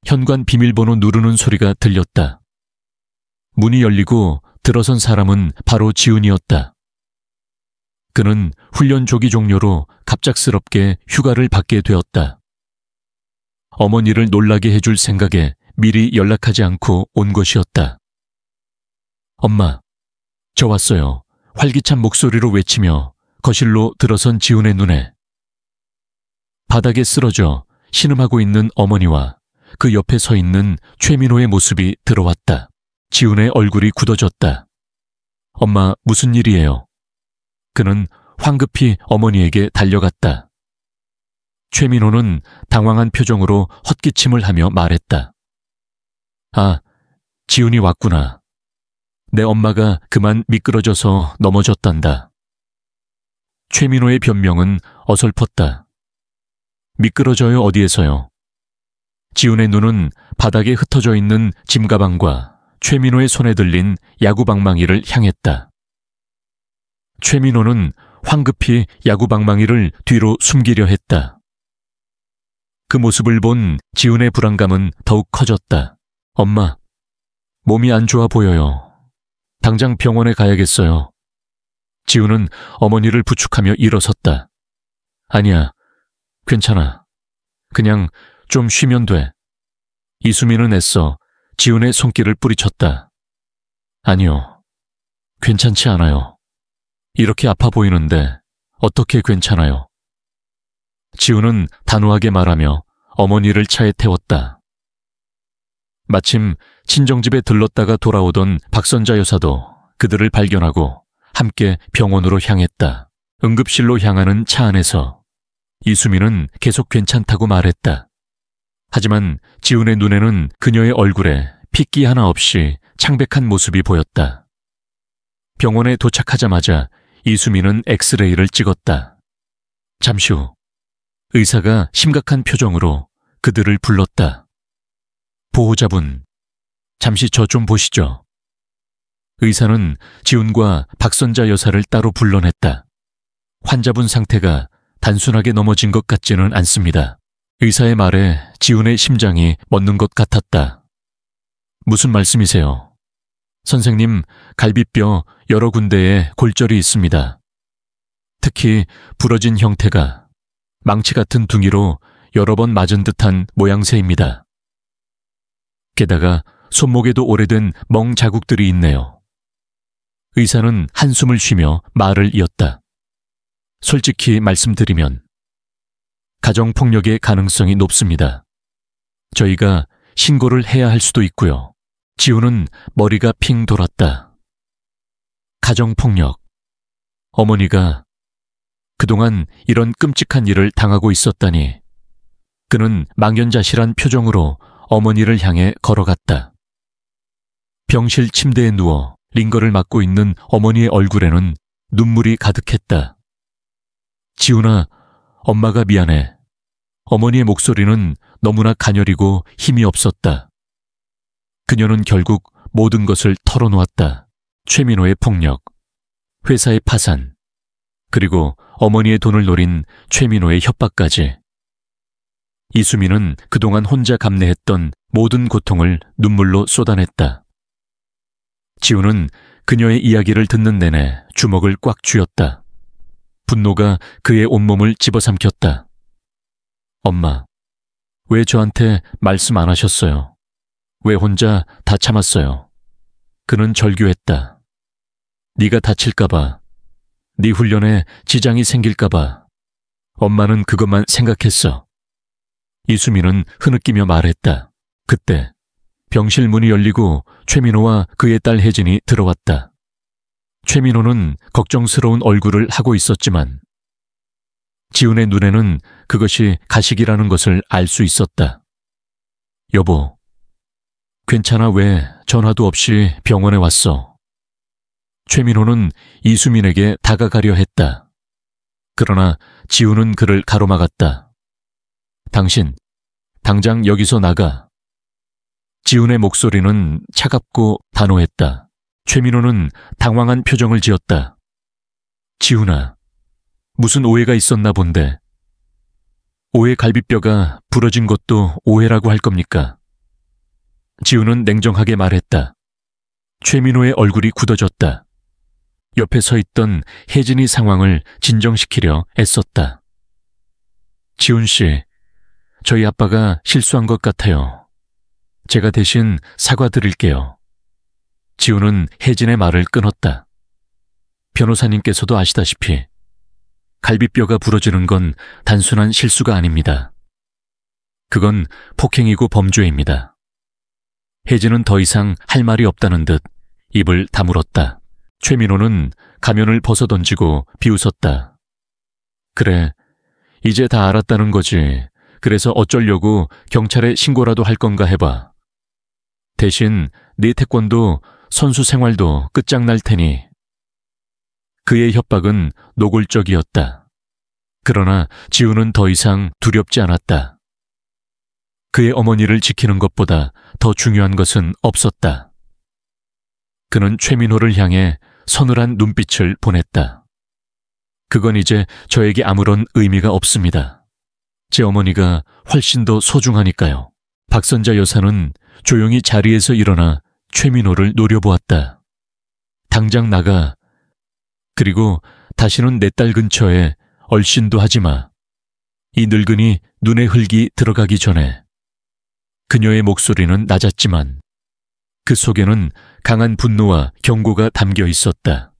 현관 비밀번호 누르는 소리가 들렸다. 문이 열리고 들어선 사람은 바로 지훈이었다. 그는 훈련 조기 종료로 갑작스럽게 휴가를 받게 되었다. 어머니를 놀라게 해줄 생각에 미리 연락하지 않고 온 것이었다. 엄마, 저 왔어요. 활기찬 목소리로 외치며 거실로 들어선 지훈의 눈에 바닥에 쓰러져 신음하고 있는 어머니와 그 옆에 서 있는 최민호의 모습이 들어왔다. 지훈의 얼굴이 굳어졌다. 엄마, 무슨 일이에요? 그는 황급히 어머니에게 달려갔다. 최민호는 당황한 표정으로 헛기침을 하며 말했다. 아, 지훈이 왔구나. 내 엄마가 그만 미끄러져서 넘어졌단다. 최민호의 변명은 어설펐다. 미끄러져요, 어디에서요? 지훈의 눈은 바닥에 흩어져 있는 짐가방과 최민호의 손에 들린 야구방망이를 향했다. 최민호는 황급히 야구방망이를 뒤로 숨기려 했다. 그 모습을 본 지훈의 불안감은 더욱 커졌다. 엄마, 몸이 안 좋아 보여요. 당장 병원에 가야겠어요. 지훈은 어머니를 부축하며 일어섰다. 아니야, 괜찮아. 그냥 좀 쉬면 돼. 이수민은 애써 지훈의 손길을 뿌리쳤다. 아니요, 괜찮지 않아요. 이렇게 아파 보이는데 어떻게 괜찮아요? 지훈은 단호하게 말하며 어머니를 차에 태웠다. 마침 친정집에 들렀다가 돌아오던 박선자 여사도 그들을 발견하고 함께 병원으로 향했다. 응급실로 향하는 차 안에서 이수민은 계속 괜찮다고 말했다. 하지만 지훈의 눈에는 그녀의 얼굴에 핏기 하나 없이 창백한 모습이 보였다. 병원에 도착하자마자 이수민은 엑스레이를 찍었다. 잠시 후 의사가 심각한 표정으로 그들을 불렀다. 보호자분, 잠시 저 좀 보시죠. 의사는 지훈과 박선자 여사를 따로 불러냈다. 환자분 상태가 단순하게 넘어진 것 같지는 않습니다. 의사의 말에 지훈의 심장이 멎는 것 같았다. 무슨 말씀이세요? 선생님, 갈비뼈 여러 군데에 골절이 있습니다. 특히 부러진 형태가 망치 같은 둥이로 여러 번 맞은 듯한 모양새입니다. 게다가 손목에도 오래된 멍 자국들이 있네요. 의사는 한숨을 쉬며 말을 이었다. 솔직히 말씀드리면 가정폭력의 가능성이 높습니다. 저희가 신고를 해야 할 수도 있고요. 지훈은 머리가 핑 돌았다. 가정폭력. 어머니가 그동안 이런 끔찍한 일을 당하고 있었다니. 그는 망연자실한 표정으로 어머니를 향해 걸어갔다. 병실 침대에 누워 링거를 맞고 있는 어머니의 얼굴에는 눈물이 가득했다. 지훈아, 엄마가 미안해. 어머니의 목소리는 너무나 가녀리고 힘이 없었다. 그녀는 결국 모든 것을 털어놓았다. 최민호의 폭력, 회사의 파산, 그리고 어머니의 돈을 노린 최민호의 협박까지. 이수민은 그동안 혼자 감내했던 모든 고통을 눈물로 쏟아냈다. 지훈은 그녀의 이야기를 듣는 내내 주먹을 꽉 쥐었다. 분노가 그의 온몸을 집어삼켰다. 엄마, 왜 저한테 말씀 안 하셨어요? 왜 혼자 다 참았어요? 그는 절규했다. 네가 다칠까봐, 네 훈련에 지장이 생길까봐 엄마는 그것만 생각했어. 이수민은 흐느끼며 말했다. 그때 병실 문이 열리고 최민호와 그의 딸 혜진이 들어왔다. 최민호는 걱정스러운 얼굴을 하고 있었지만 지훈의 눈에는 그것이 가식이라는 것을 알 수 있었다. 여보, 괜찮아? 왜 전화도 없이 병원에 왔어? 최민호는 이수민에게 다가가려 했다. 그러나 지훈은 그를 가로막았다. 당신, 당장 여기서 나가. 지훈의 목소리는 차갑고 단호했다. 최민호는 당황한 표정을 지었다. 지훈아, 무슨 오해가 있었나 본데. 오해 갈비뼈가 부러진 것도 오해라고 할 겁니까? 지훈은 냉정하게 말했다. 최민호의 얼굴이 굳어졌다. 옆에 서 있던 혜진이 상황을 진정시키려 애썼다. 지훈 씨, 저희 아빠가 실수한 것 같아요. 제가 대신 사과드릴게요. 지훈은 혜진의 말을 끊었다. 변호사님께서도 아시다시피 갈비뼈가 부러지는 건 단순한 실수가 아닙니다. 그건 폭행이고 범죄입니다. 혜진은 더 이상 할 말이 없다는 듯 입을 다물었다. 최민호는 가면을 벗어던지고 비웃었다. 그래, 이제 다 알았다는 거지. 그래서 어쩌려고 경찰에 신고라도 할 건가 해봐. 대신 네 태권도 선수 생활도 끝장날 테니. 그의 협박은 노골적이었다. 그러나 지훈은 더 이상 두렵지 않았다. 그의 어머니를 지키는 것보다 더 중요한 것은 없었다. 그는 최민호를 향해 서늘한 눈빛을 보냈다. 그건 이제 저에게 아무런 의미가 없습니다. 제 어머니가 훨씬 더 소중하니까요. 박선자 여사는 조용히 자리에서 일어나 최민호를 노려보았다. 당장 나가. 그리고 다시는 내 딸 근처에 얼씬도 하지 마. 이 늙은이 눈에 흙이 들어가기 전에. 그녀의 목소리는 낮았지만 그 속에는 강한 분노와 경고가 담겨 있었다.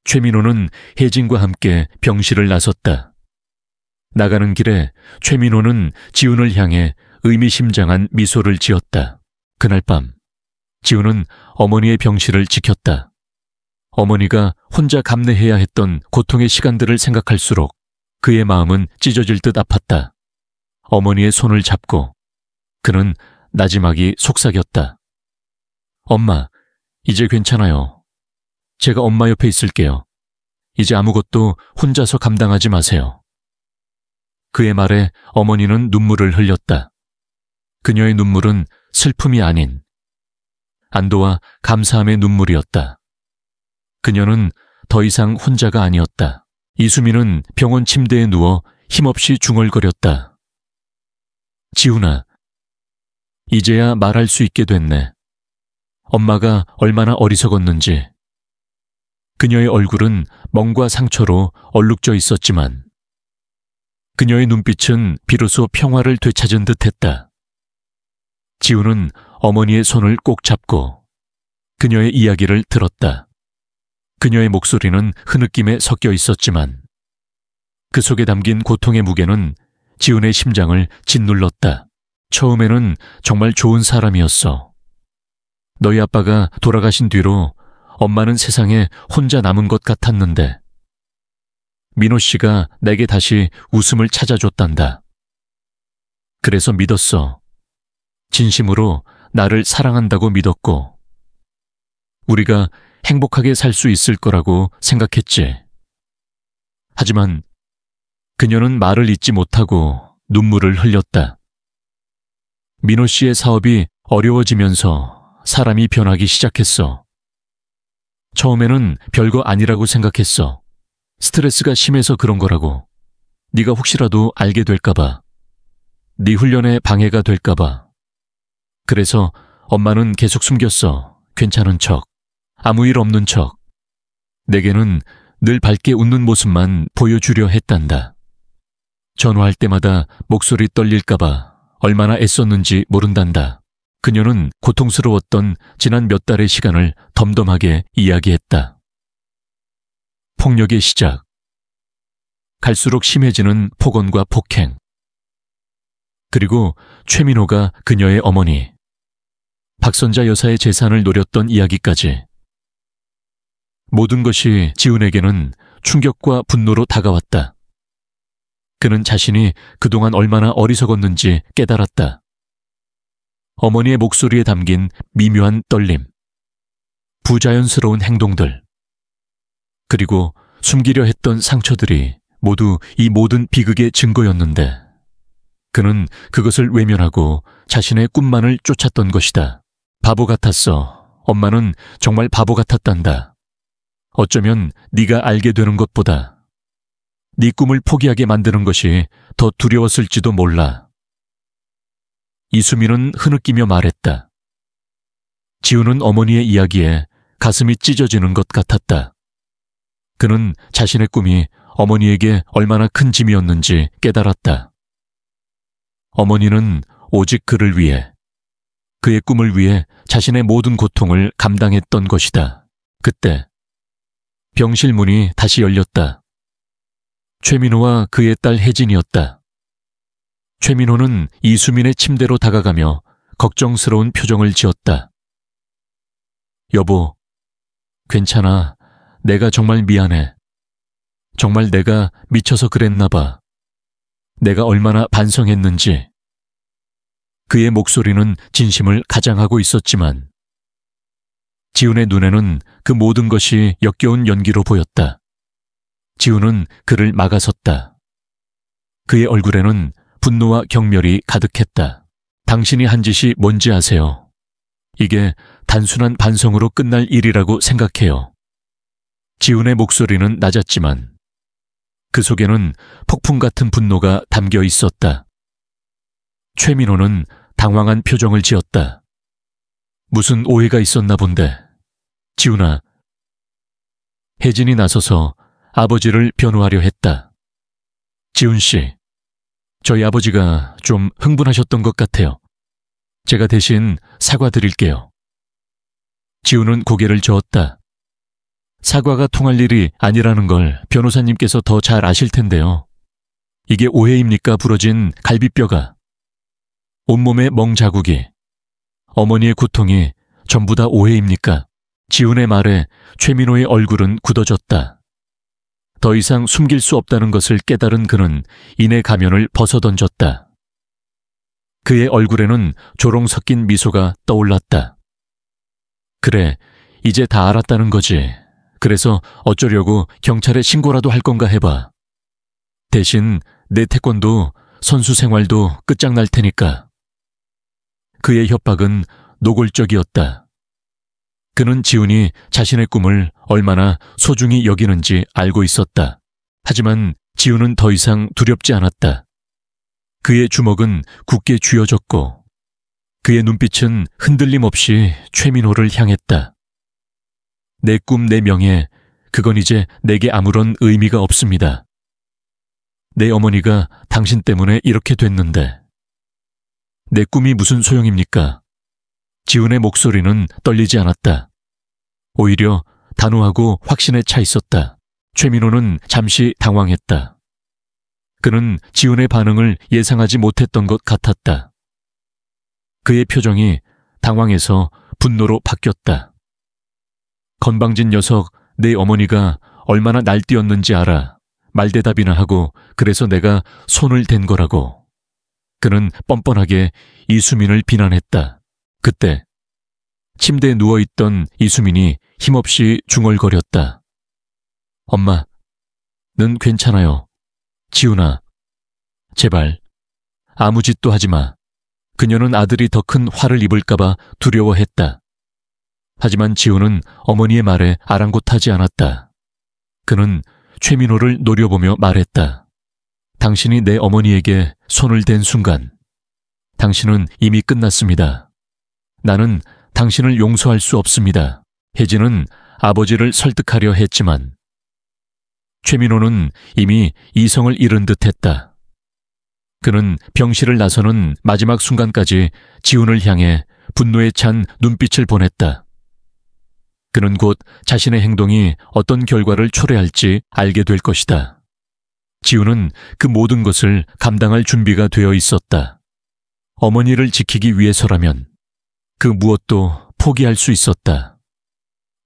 최민호는 혜진과 함께 병실을 나섰다. 나가는 길에 최민호는 지훈을 향해 의미심장한 미소를 지었다. 그날 밤 지훈은 어머니의 병실을 지켰다. 어머니가 혼자 감내해야 했던 고통의 시간들을 생각할수록 그의 마음은 찢어질 듯 아팠다. 어머니의 손을 잡고 그는 나지막이 속삭였다. 엄마, 이제 괜찮아요. 제가 엄마 옆에 있을게요. 이제 아무것도 혼자서 감당하지 마세요. 그의 말에 어머니는 눈물을 흘렸다. 그녀의 눈물은 슬픔이 아닌 안도와 감사함의 눈물이었다. 그녀는 더 이상 혼자가 아니었다. 이수민은 병원 침대에 누워 힘없이 중얼거렸다. 지훈아, 이제야 말할 수 있게 됐네. 엄마가 얼마나 어리석었는지. 그녀의 얼굴은 멍과 상처로 얼룩져 있었지만 그녀의 눈빛은 비로소 평화를 되찾은 듯했다. 지훈은 어머니의 손을 꼭 잡고 그녀의 이야기를 들었다. 그녀의 목소리는 흐느낌에 섞여 있었지만 그 속에 담긴 고통의 무게는 지훈의 심장을 짓눌렀다. 처음에는 정말 좋은 사람이었어. 너희 아빠가 돌아가신 뒤로 엄마는 세상에 혼자 남은 것 같았는데 민호 씨가 내게 다시 웃음을 찾아줬단다. 그래서 믿었어. 진심으로 나를 사랑한다고 믿었고 우리가 행복하게 살 수 있을 거라고 생각했지. 하지만 그녀는 말을 잇지 못하고 눈물을 흘렸다. 민호 씨의 사업이 어려워지면서 사람이 변하기 시작했어. 처음에는 별거 아니라고 생각했어. 스트레스가 심해서 그런 거라고. 네가 혹시라도 알게 될까봐. 네 훈련에 방해가 될까봐. 그래서 엄마는 계속 숨겼어. 괜찮은 척. 아무 일 없는 척. 내게는 늘 밝게 웃는 모습만 보여주려 했단다. 전화할 때마다 목소리 떨릴까봐 얼마나 애썼는지 모른단다. 그녀는 고통스러웠던 지난 몇 달의 시간을 덤덤하게 이야기했다. 폭력의 시작. 갈수록 심해지는 폭언과 폭행. 그리고 최민호가 그녀의 어머니, 박선자 여사의 재산을 노렸던 이야기까지. 모든 것이 지훈에게는 충격과 분노로 다가왔다. 그는 자신이 그동안 얼마나 어리석었는지 깨달았다. 어머니의 목소리에 담긴 미묘한 떨림, 부자연스러운 행동들, 그리고 숨기려 했던 상처들이 모두 이 모든 비극의 증거였는데 그는 그것을 외면하고 자신의 꿈만을 쫓았던 것이다. 바보 같았어. 엄마는 정말 바보 같았단다. 어쩌면 네가 알게 되는 것보다 네 꿈을 포기하게 만드는 것이 더 두려웠을지도 몰라. 이수민은 흐느끼며 말했다. 지우는 어머니의 이야기에 가슴이 찢어지는 것 같았다. 그는 자신의 꿈이 어머니에게 얼마나 큰 짐이었는지 깨달았다. 어머니는 오직 그를 위해, 그의 꿈을 위해 자신의 모든 고통을 감당했던 것이다. 그때 병실 문이 다시 열렸다. 최민호와 그의 딸 혜진이었다. 최민호는 이수민의 침대로 다가가며 걱정스러운 표정을 지었다. 여보, 괜찮아. 내가 정말 미안해. 정말 내가 미쳐서 그랬나 봐. 내가 얼마나 반성했는지. 그의 목소리는 진심을 가장하고 있었지만 지훈의 눈에는 그 모든 것이 역겨운 연기로 보였다. 지훈은 그를 막아섰다. 그의 얼굴에는 분노와 경멸이 가득했다. 당신이 한 짓이 뭔지 아세요? 이게 단순한 반성으로 끝날 일이라고 생각해요. 지훈의 목소리는 낮았지만 그 속에는 폭풍 같은 분노가 담겨 있었다. 최민호는 당황한 표정을 지었다. 무슨 오해가 있었나 본데. 지훈아. 혜진이 나서서 아버지를 변호하려 했다. 지훈 씨, 저희 아버지가 좀 흥분하셨던 것 같아요. 제가 대신 사과드릴게요. 지훈은 고개를 저었다. 사과가 통할 일이 아니라는 걸 변호사님께서 더 잘 아실 텐데요. 이게 오해입니까? 부러진 갈비뼈가, 온몸에 멍자국이, 어머니의 고통이 전부 다 오해입니까? 지훈의 말에 최민호의 얼굴은 굳어졌다. 더 이상 숨길 수 없다는 것을 깨달은 그는 이내 가면을 벗어던졌다. 그의 얼굴에는 조롱 섞인 미소가 떠올랐다. 그래, 이제 다 알았다는 거지. 그래서 어쩌려고 경찰에 신고라도 할 건가 해봐. 대신 내 태권도 선수 생활도 끝장날 테니까. 그의 협박은 노골적이었다. 그는 지훈이 자신의 꿈을 얼마나 소중히 여기는지 알고 있었다. 하지만 지훈은 더 이상 두렵지 않았다. 그의 주먹은 굳게 쥐어졌고 그의 눈빛은 흔들림 없이 최민호를 향했다. 내 꿈, 내 명예, 그건 이제 내게 아무런 의미가 없습니다. 내 어머니가 당신 때문에 이렇게 됐는데 내 꿈이 무슨 소용입니까? 지훈의 목소리는 떨리지 않았다. 오히려 단호하고 확신에 차 있었다. 최민호는 잠시 당황했다. 그는 지훈의 반응을 예상하지 못했던 것 같았다. 그의 표정이 당황해서 분노로 바뀌었다. 건방진 녀석, 내 어머니가 얼마나 날뛰었는지 알아. 말대답이나 하고 그래서 내가 손을 댄 거라고. 그는 뻔뻔하게 이수민을 비난했다. 그때 침대에 누워있던 이수민이 힘없이 중얼거렸다. 엄마, 는 괜찮아요. 지훈아, 제발 아무 짓도 하지 마. 그녀는 아들이 더 큰 화를 입을까봐 두려워했다. 하지만 지훈은 어머니의 말에 아랑곳하지 않았다. 그는 최민호를 노려보며 말했다. 당신이 내 어머니에게 손을 댄 순간 당신은 이미 끝났습니다. 나는 당신을 용서할 수 없습니다. 혜진은 아버지를 설득하려 했지만 최민호는 이미 이성을 잃은 듯했다. 그는 병실을 나서는 마지막 순간까지 지훈을 향해 분노에 찬 눈빛을 보냈다. 그는 곧 자신의 행동이 어떤 결과를 초래할지 알게 될 것이다. 지우는 그 모든 것을 감당할 준비가 되어 있었다. 어머니를 지키기 위해서라면 그 무엇도 포기할 수 있었다.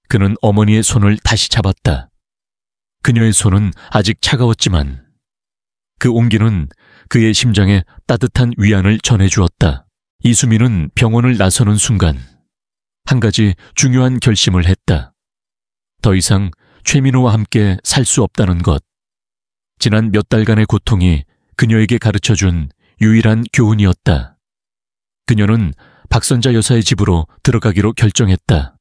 그는 어머니의 손을 다시 잡았다. 그녀의 손은 아직 차가웠지만 그 온기는 그의 심장에 따뜻한 위안을 전해주었다. 이수민은 병원을 나서는 순간 한 가지 중요한 결심을 했다. 더 이상 최민호와 함께 살 수 없다는 것. 지난 몇 달간의 고통이 그녀에게 가르쳐준 유일한 교훈이었다. 그녀는 박선자 여사의 집으로 들어가기로 결정했다.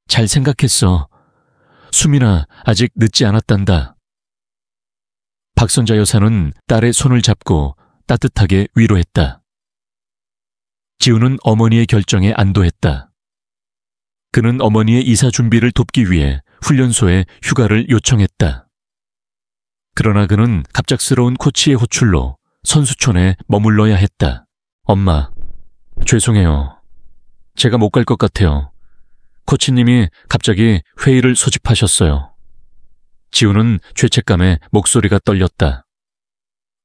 잘 생각했어. 수민아, 아직 늦지 않았단다. 박선자 여사는 딸의 손을 잡고 따뜻하게 위로했다. 지우는 어머니의 결정에 안도했다. 그는 어머니의 이사 준비를 돕기 위해 훈련소에 휴가를 요청했다. 그러나 그는 갑작스러운 코치의 호출로 선수촌에 머물러야 했다. 엄마, 죄송해요. 제가 못 갈 것 같아요. 코치님이 갑자기 회의를 소집하셨어요. 지우는 죄책감에 목소리가 떨렸다.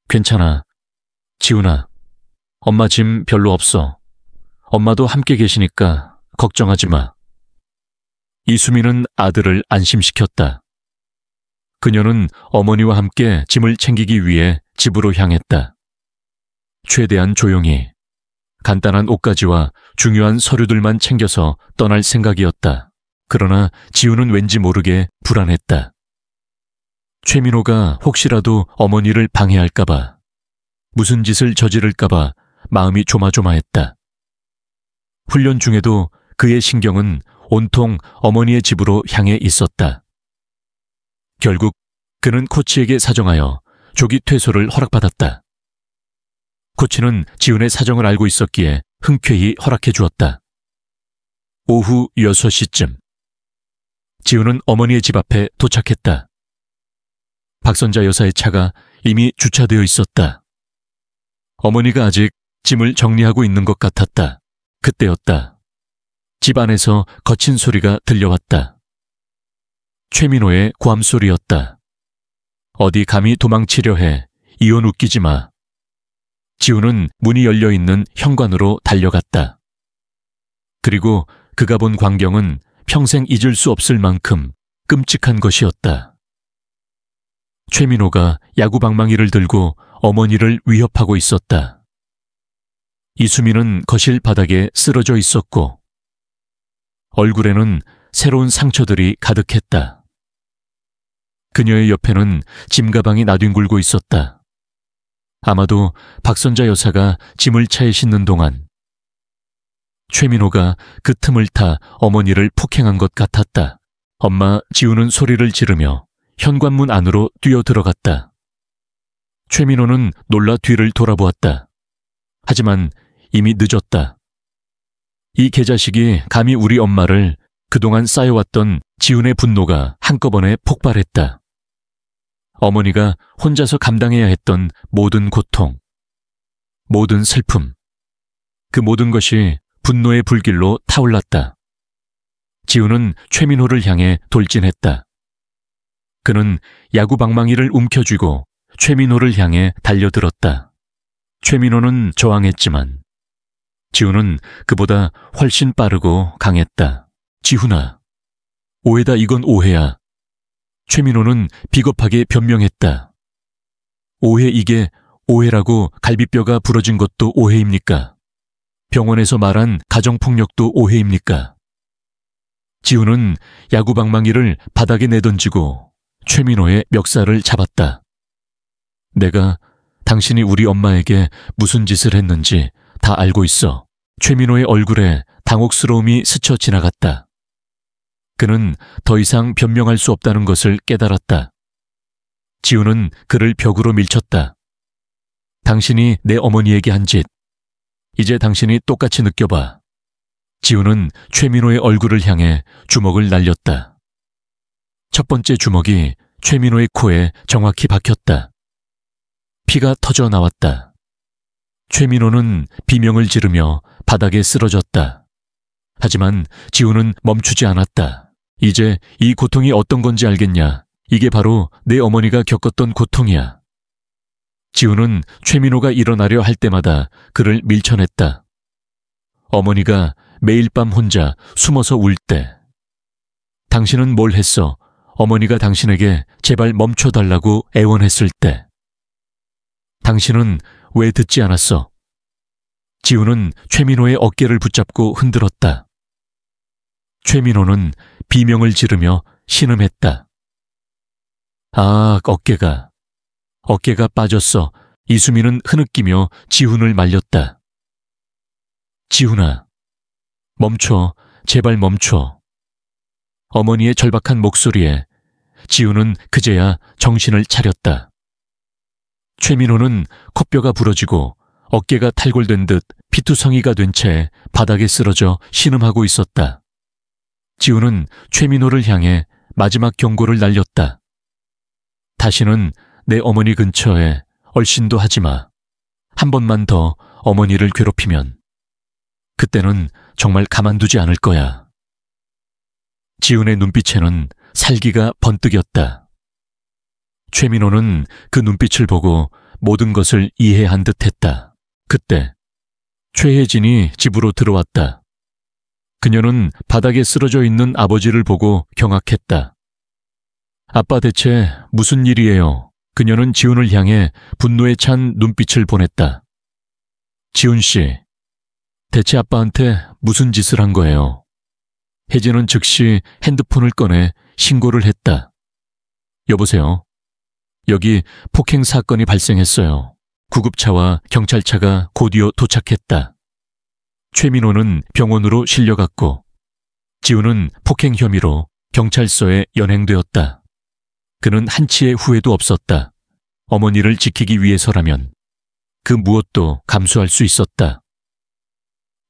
괜찮아. 지훈아, 엄마 짐 별로 없어. 엄마도 함께 계시니까 걱정하지 마. 이수민은 아들을 안심시켰다. 그녀는 어머니와 함께 짐을 챙기기 위해 집으로 향했다. 최대한 조용히 간단한 옷가지와 중요한 서류들만 챙겨서 떠날 생각이었다. 그러나 지우는 왠지 모르게 불안했다. 최민호가 혹시라도 어머니를 방해할까봐, 무슨 짓을 저지를까봐 마음이 조마조마했다. 훈련 중에도 그의 신경은 온통 어머니의 집으로 향해 있었다. 결국 그는 코치에게 사정하여 조기 퇴소를 허락받았다. 코치는 지훈의 사정을 알고 있었기에 흔쾌히 허락해 주었다. 오후 6시쯤 지훈은 어머니의 집 앞에 도착했다. 박선자 여사의 차가 이미 주차되어 있었다. 어머니가 아직 짐을 정리하고 있는 것 같았다. 그때였다. 집 안에서 거친 소리가 들려왔다. 최민호의 고함소리였다. 어디 감히 도망치려 해. 이혼 웃기지 마. 지우는 문이 열려있는 현관으로 달려갔다. 그리고 그가 본 광경은 평생 잊을 수 없을 만큼 끔찍한 것이었다. 최민호가 야구방망이를 들고 어머니를 위협하고 있었다. 이수민은 거실 바닥에 쓰러져 있었고 얼굴에는 새로운 상처들이 가득했다. 그녀의 옆에는 짐가방이 나뒹굴고 있었다. 아마도 박선자 여사가 짐을 차에 싣는 동안 최민호가 그 틈을 타 어머니를 폭행한 것 같았다. 엄마 지우는 소리를 지르며 현관문 안으로 뛰어들어갔다. 최민호는 놀라 뒤를 돌아보았다. 하지만 이미 늦었다. 이 개자식이 감히 우리 엄마를, 그동안 쌓여왔던 지훈의 분노가 한꺼번에 폭발했다. 어머니가 혼자서 감당해야 했던 모든 고통, 모든 슬픔, 그 모든 것이 분노의 불길로 타올랐다. 지훈은 최민호를 향해 돌진했다. 그는 야구 방망이를 움켜쥐고 최민호를 향해 달려들었다. 최민호는 저항했지만 지훈은 그보다 훨씬 빠르고 강했다. 지훈아, 오해다. 이건 오해야. 최민호는 비겁하게 변명했다. 오해, 이게 오해라고? 갈비뼈가 부러진 것도 오해입니까? 병원에서 말한 가정폭력도 오해입니까? 지훈은 야구방망이를 바닥에 내던지고 최민호의 멱살을 잡았다. 내가 당신이 우리 엄마에게 무슨 짓을 했는지 다 알고 있어. 최민호의 얼굴에 당혹스러움이 스쳐 지나갔다. 그는 더 이상 변명할 수 없다는 것을 깨달았다. 지훈은 그를 벽으로 밀쳤다. 당신이 내 어머니에게 한 짓, 이제 당신이 똑같이 느껴봐. 지훈은 최민호의 얼굴을 향해 주먹을 날렸다. 첫 번째 주먹이 최민호의 코에 정확히 박혔다. 피가 터져 나왔다. 최민호는 비명을 지르며 바닥에 쓰러졌다. 하지만 지훈은 멈추지 않았다. 이제 이 고통이 어떤 건지 알겠냐? 이게 바로 내 어머니가 겪었던 고통이야. 지우는 최민호가 일어나려 할 때마다 그를 밀쳐냈다. 어머니가 매일 밤 혼자 숨어서 울 때. 당신은 뭘 했어? 어머니가 당신에게 제발 멈춰달라고 애원했을 때. 당신은 왜 듣지 않았어? 지우는 최민호의 어깨를 붙잡고 흔들었다. 최민호는 비명을 지르며 신음했다. 아, 어깨가 빠졌어. 이수민은 흐느끼며 지훈을 말렸다. 지훈아, 멈춰, 제발 멈춰. 어머니의 절박한 목소리에 지훈은 그제야 정신을 차렸다. 최민호는 콧뼈가 부러지고 어깨가 탈골된 듯 피투성이가 된 채 바닥에 쓰러져 신음하고 있었다. 지훈은 최민호를 향해 마지막 경고를 날렸다. 다시는 내 어머니 근처에 얼씬도 하지 마. 한 번만 더 어머니를 괴롭히면 그때는 정말 가만두지 않을 거야. 지훈의 눈빛에는 살기가 번뜩였다. 최민호는 그 눈빛을 보고 모든 것을 이해한 듯했다. 그때 최혜진이 집으로 들어왔다. 그녀는 바닥에 쓰러져 있는 아버지를 보고 경악했다. 아빠 대체 무슨 일이에요? 그녀는 지훈을 향해 분노에 찬 눈빛을 보냈다. 지훈 씨, 대체 아빠한테 무슨 짓을 한 거예요? 혜진은 즉시 핸드폰을 꺼내 신고를 했다. 여보세요? 여기 폭행 사건이 발생했어요. 구급차와 경찰차가 곧이어 도착했다. 최민호는 병원으로 실려갔고 지훈은 폭행 혐의로 경찰서에 연행되었다. 그는 한치의 후회도 없었다. 어머니를 지키기 위해서라면 그 무엇도 감수할 수 있었다.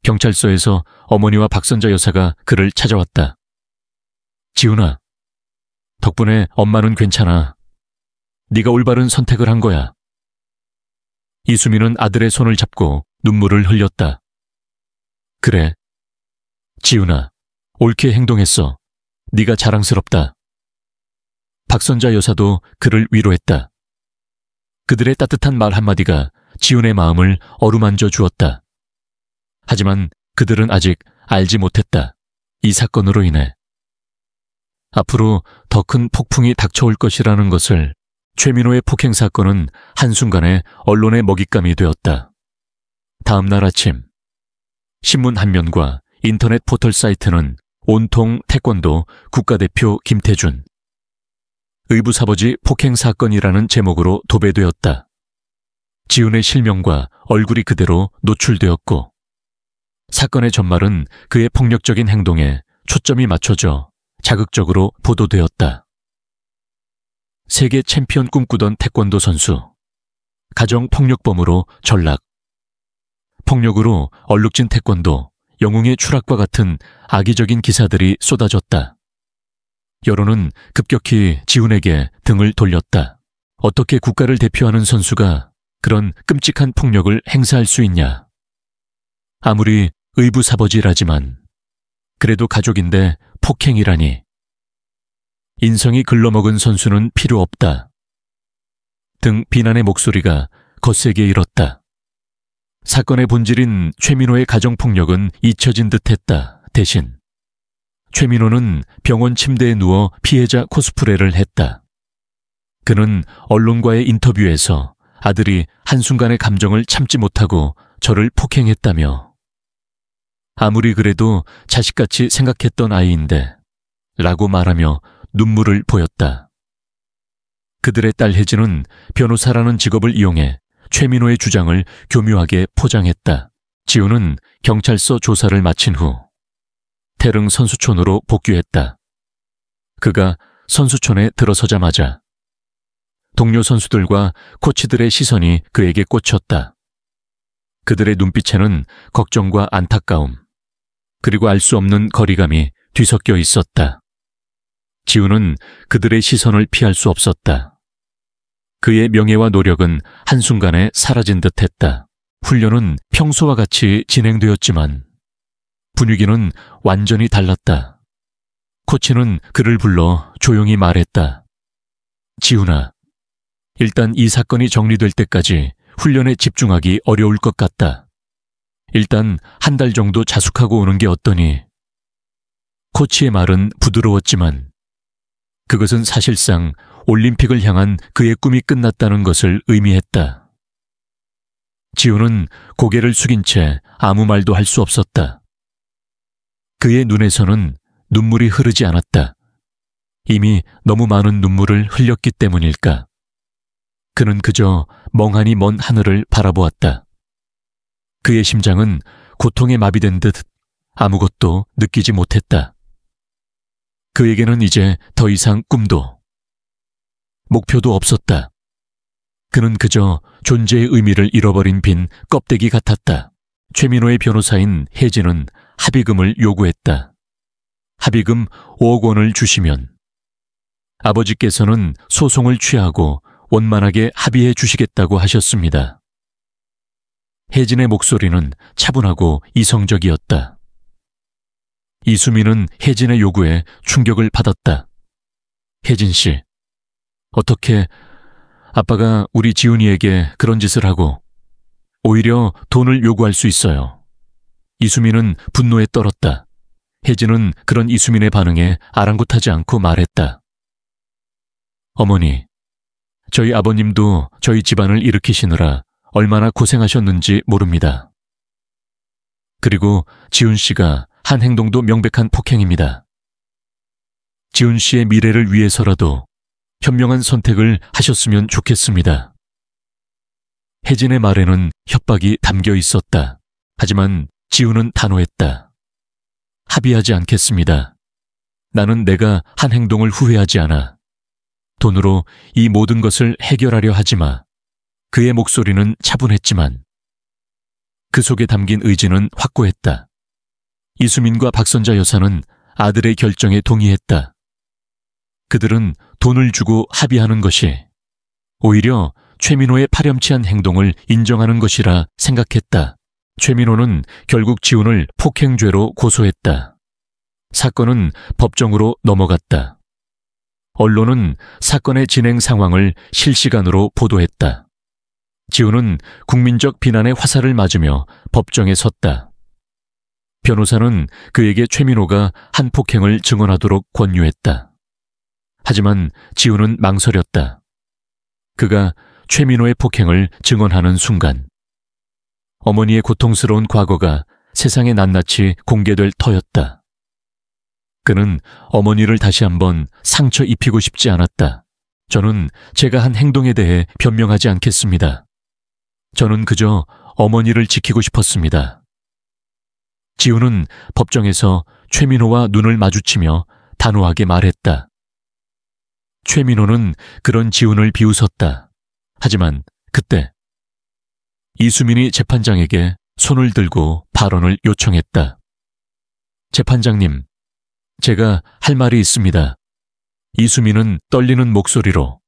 경찰서에서 어머니와 박선자 여사가 그를 찾아왔다. 지훈아, 덕분에 엄마는 괜찮아. 네가 올바른 선택을 한 거야. 이수민은 아들의 손을 잡고 눈물을 흘렸다. 그래, 지훈아, 옳게 행동했어. 네가 자랑스럽다. 박선자 여사도 그를 위로했다. 그들의 따뜻한 말 한마디가 지훈의 마음을 어루만져 주었다. 하지만 그들은 아직 알지 못했다. 이 사건으로 인해 앞으로 더 큰 폭풍이 닥쳐올 것이라는 것을. 최민호의 폭행 사건은 한순간에 언론의 먹잇감이 되었다. 다음 날 아침 신문 한 면과 인터넷 포털 사이트는 온통 태권도 국가대표 김태준 의붓아버지 폭행 사건이라는 제목으로 도배되었다. 지훈의 실명과 얼굴이 그대로 노출되었고 사건의 전말은 그의 폭력적인 행동에 초점이 맞춰져 자극적으로 보도되었다. 세계 챔피언 꿈꾸던 태권도 선수, 가정폭력범으로 전락, 폭력으로 얼룩진 태권도, 영웅의 추락과 같은 악의적인 기사들이 쏟아졌다. 여론은 급격히 지훈에게 등을 돌렸다. 어떻게 국가를 대표하는 선수가 그런 끔찍한 폭력을 행사할 수 있냐. 아무리 의붓아버지라지만 그래도 가족인데 폭행이라니. 인성이 글러먹은 선수는 필요 없다. 등 비난의 목소리가 거세게 일었다. 사건의 본질인 최민호의 가정폭력은 잊혀진 듯했다. 대신 최민호는 병원 침대에 누워 피해자 코스프레를 했다. 그는 언론과의 인터뷰에서 아들이 한순간의 감정을 참지 못하고 저를 폭행했다며 아무리 그래도 자식같이 생각했던 아이인데 라고 말하며 눈물을 보였다. 그들의 딸 혜진은 변호사라는 직업을 이용해 최민호의 주장을 교묘하게 포장했다. 지훈은 경찰서 조사를 마친 후 태릉 선수촌으로 복귀했다. 그가 선수촌에 들어서자마자 동료 선수들과 코치들의 시선이 그에게 꽂혔다. 그들의 눈빛에는 걱정과 안타까움, 그리고 알 수 없는 거리감이 뒤섞여 있었다. 지훈은 그들의 시선을 피할 수 없었다. 그의 명예와 노력은 한순간에 사라진 듯했다. 훈련은 평소와 같이 진행되었지만 분위기는 완전히 달랐다. 코치는 그를 불러 조용히 말했다. 지훈아, 일단 이 사건이 정리될 때까지 훈련에 집중하기 어려울 것 같다. 일단 한 달 정도 자숙하고 오는 게 어떠니? 코치의 말은 부드러웠지만 그것은 사실상 올림픽을 향한 그의 꿈이 끝났다는 것을 의미했다. 지훈은 고개를 숙인 채 아무 말도 할 수 없었다. 그의 눈에서는 눈물이 흐르지 않았다. 이미 너무 많은 눈물을 흘렸기 때문일까? 그는 그저 멍하니 먼 하늘을 바라보았다. 그의 심장은 고통에 마비된 듯 아무것도 느끼지 못했다. 그에게는 이제 더 이상 꿈도, 목표도 없었다. 그는 그저 존재의 의미를 잃어버린 빈 껍데기 같았다. 최민호의 변호사인 혜진은 합의금을 요구했다. 합의금 5억 원을 주시면 아버지께서는 소송을 취하고 원만하게 합의해 주시겠다고 하셨습니다. 혜진의 목소리는 차분하고 이성적이었다. 이수민은 혜진의 요구에 충격을 받았다. 혜진 씨, 어떻게 아빠가 우리 지훈이에게 그런 짓을 하고 오히려 돈을 요구할 수 있어요? 이수민은 분노에 떨었다. 혜진은 그런 이수민의 반응에 아랑곳하지 않고 말했다. 어머니, 저희 아버님도 저희 집안을 일으키시느라 얼마나 고생하셨는지 모릅니다. 그리고 지훈 씨가 한 행동도 명백한 폭행입니다. 지훈 씨의 미래를 위해서라도 현명한 선택을 하셨으면 좋겠습니다. 혜진의 말에는 협박이 담겨 있었다. 하지만 지훈은 단호했다. 합의하지 않겠습니다. 나는 내가 한 행동을 후회하지 않아. 돈으로 이 모든 것을 해결하려 하지 마. 그의 목소리는 차분했지만 그 속에 담긴 의지는 확고했다. 이수민과 박선자 여사는 아들의 결정에 동의했다. 그들은 돈을 주고 합의하는 것이 오히려 최민호의 파렴치한 행동을 인정하는 것이라 생각했다. 최민호는 결국 지훈을 폭행죄로 고소했다. 사건은 법정으로 넘어갔다. 언론은 사건의 진행 상황을 실시간으로 보도했다. 지훈은 국민적 비난의 화살을 맞으며 법정에 섰다. 변호사는 그에게 최민호가 한 폭행을 증언하도록 권유했다. 하지만 지훈은 망설였다. 그가 최민호의 폭행을 증언하는 순간 어머니의 고통스러운 과거가 세상에 낱낱이 공개될 터였다. 그는 어머니를 다시 한번 상처 입히고 싶지 않았다. 저는 제가 한 행동에 대해 변명하지 않겠습니다. 저는 그저 어머니를 지키고 싶었습니다. 지훈은 법정에서 최민호와 눈을 마주치며 단호하게 말했다. 최민호는 그런 지훈을 비웃었다. 하지만 그때 이수민이 재판장에게 손을 들고 발언을 요청했다. 재판장님, 제가 할 말이 있습니다. 이수민은 떨리는 목소리로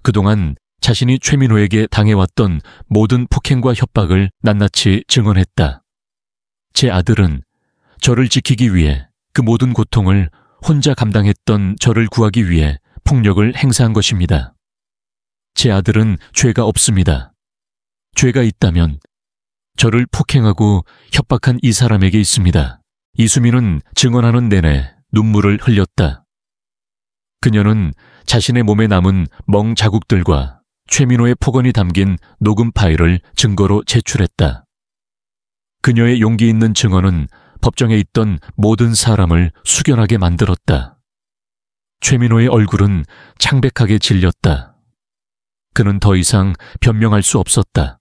그동안 자신이 최민호에게 당해왔던 모든 폭행과 협박을 낱낱이 증언했다. 제 아들은 저를 지키기 위해 그 모든 고통을 혼자 감당했던 저를 구하기 위해 폭력을 행사한 것입니다. 제 아들은 죄가 없습니다. 죄가 있다면 저를 폭행하고 협박한 이 사람에게 있습니다. 이수민은 증언하는 내내 눈물을 흘렸다. 그녀는 자신의 몸에 남은 멍 자국들과 최민호의 폭언이 담긴 녹음 파일을 증거로 제출했다. 그녀의 용기 있는 증언은 법정에 있던 모든 사람을 숙연하게 만들었다. 최민호의 얼굴은 창백하게 질렸다. 그는 더 이상 변명할 수 없었다.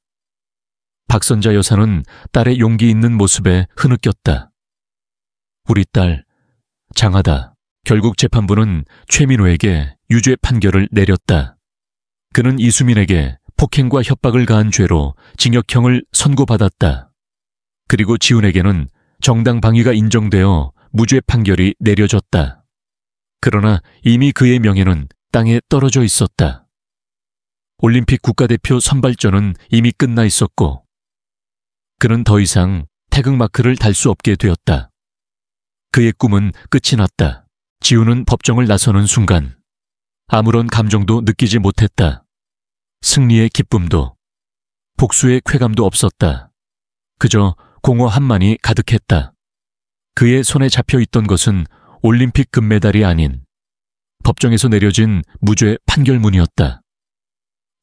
박선자 여사는 딸의 용기 있는 모습에 흐느꼈다. 우리 딸, 장하다. 결국 재판부는 최민호에게 유죄 판결을 내렸다. 그는 이수민에게 폭행과 협박을 가한 죄로 징역형을 선고받았다. 그리고 지훈에게는 정당 방위가 인정되어 무죄 판결이 내려졌다. 그러나 이미 그의 명예는 땅에 떨어져 있었다. 올림픽 국가대표 선발전은 이미 끝나 있었고 그는 더 이상 태극마크를 달 수 없게 되었다. 그의 꿈은 끝이 났다. 지훈은 법정을 나서는 순간 아무런 감정도 느끼지 못했다. 승리의 기쁨도, 복수의 쾌감도 없었다. 그저 공허함만이 가득했다. 그의 손에 잡혀 있던 것은 올림픽 금메달이 아닌 법정에서 내려진 무죄 판결문이었다.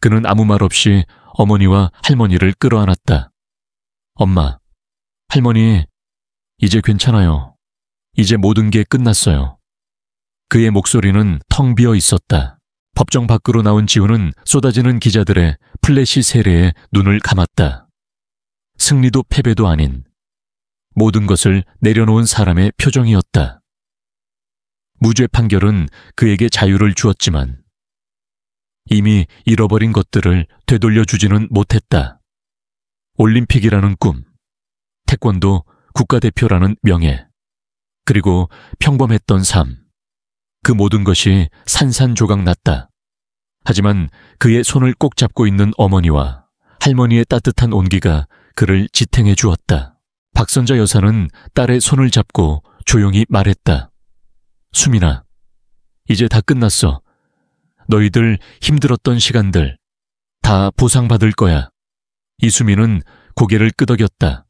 그는 아무 말 없이 어머니와 할머니를 끌어안았다. 엄마, 할머니, 이제 괜찮아요. 이제 모든 게 끝났어요. 그의 목소리는 텅 비어 있었다. 법정 밖으로 나온 지우는 쏟아지는 기자들의 플래시 세례에 눈을 감았다. 승리도 패배도 아닌 모든 것을 내려놓은 사람의 표정이었다. 무죄 판결은 그에게 자유를 주었지만 이미 잃어버린 것들을 되돌려주지는 못했다. 올림픽이라는 꿈, 태권도 국가대표라는 명예, 그리고 평범했던 삶, 그 모든 것이 산산조각 났다. 하지만 그의 손을 꼭 잡고 있는 어머니와 할머니의 따뜻한 온기가 그를 지탱해 주었다. 박선자 여사는 딸의 손을 잡고 조용히 말했다. 수민아, 이제 다 끝났어. 너희들 힘들었던 시간들 다 보상받을 거야. 이수민은 고개를 끄덕였다.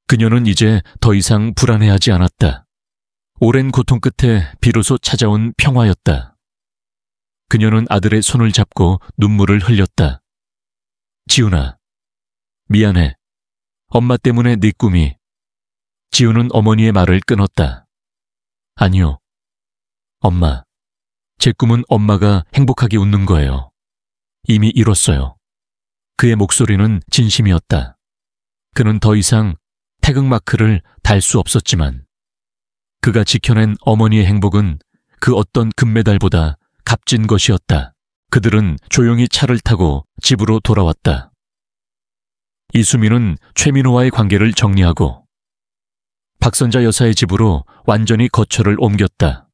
그녀는 이제 더 이상 불안해하지 않았다. 오랜 고통 끝에 비로소 찾아온 평화였다. 그녀는 아들의 손을 잡고 눈물을 흘렸다. 지훈아, 미안해. 엄마 때문에 네 꿈이. 지훈은 어머니의 말을 끊었다. 아니요. 엄마, 제 꿈은 엄마가 행복하게 웃는 거예요. 이미 이뤘어요. 그의 목소리는 진심이었다. 그는 더 이상 태극마크를 달 수 없었지만 그가 지켜낸 어머니의 행복은 그 어떤 금메달보다 값진 것이었다. 그들은 조용히 차를 타고 집으로 돌아왔다. 이수민은 최민호와의 관계를 정리하고 박선자 여사의 집으로 완전히 거처를 옮겼다.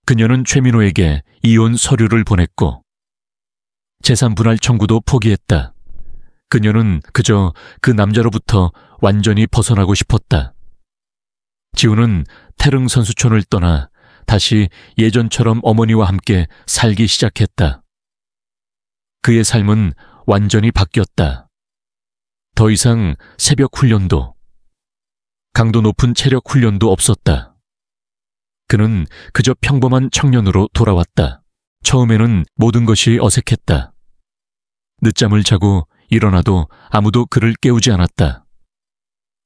그녀는 최민호에게 이혼 서류를 보냈고 재산 분할 청구도 포기했다. 그녀는 그저 그 남자로부터 완전히 벗어나고 싶었다. 지우는 태릉 선수촌을 떠나 다시 예전처럼 어머니와 함께 살기 시작했다. 그의 삶은 완전히 바뀌었다. 더 이상 새벽 훈련도, 강도 높은 체력 훈련도 없었다. 그는 그저 평범한 청년으로 돌아왔다. 처음에는 모든 것이 어색했다. 늦잠을 자고 일어나도 아무도 그를 깨우지 않았다.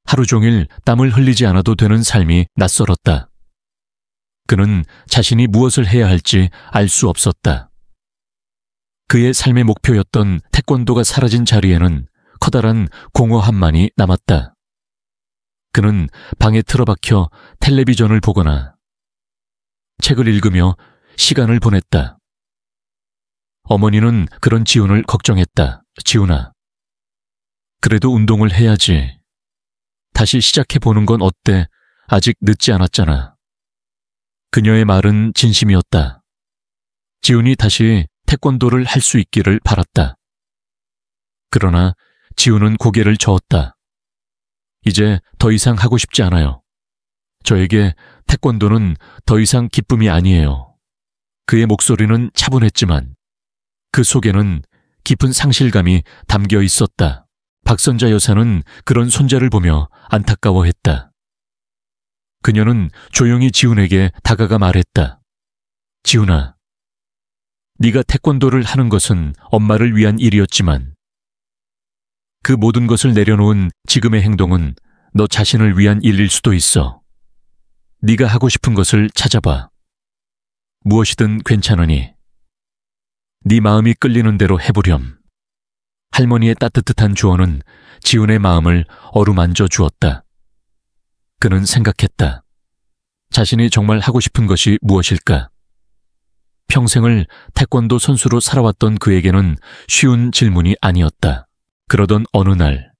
하루 종일 땀을 흘리지 않아도 되는 삶이 낯설었다. 그는 자신이 무엇을 해야 할지 알 수 없었다. 그의 삶의 목표였던 태권도가 사라진 자리에는 커다란 공허함만이 남았다. 그는 방에 틀어박혀 텔레비전을 보거나 책을 읽으며 시간을 보냈다. 어머니는 그런 지훈을 걱정했다. 지훈아, 그래도 운동을 해야지. 다시 시작해보는 건 어때? 아직 늦지 않았잖아. 그녀의 말은 진심이었다. 지훈이 다시 태권도를 할 수 있기를 바랐다. 그러나 지훈은 고개를 저었다. 이제 더 이상 하고 싶지 않아요. 저에게 태권도는 더 이상 기쁨이 아니에요. 그의 목소리는 차분했지만 그 속에는 깊은 상실감이 담겨 있었다. 박선자 여사는 그런 손자를 보며 안타까워했다. 그녀는 조용히 지훈에게 다가가 말했다. 지훈아, 네가 태권도를 하는 것은 엄마를 위한 일이었지만 그 모든 것을 내려놓은 지금의 행동은 너 자신을 위한 일일 수도 있어. 네가 하고 싶은 것을 찾아봐. 무엇이든 괜찮으니 네 마음이 끌리는 대로 해보렴. 할머니의 따뜻한 조언은 지훈의 마음을 어루만져 주었다. 그는 생각했다. 자신이 정말 하고 싶은 것이 무엇일까? 평생을 태권도 선수로 살아왔던 그에게는 쉬운 질문이 아니었다. 그러던 어느 날,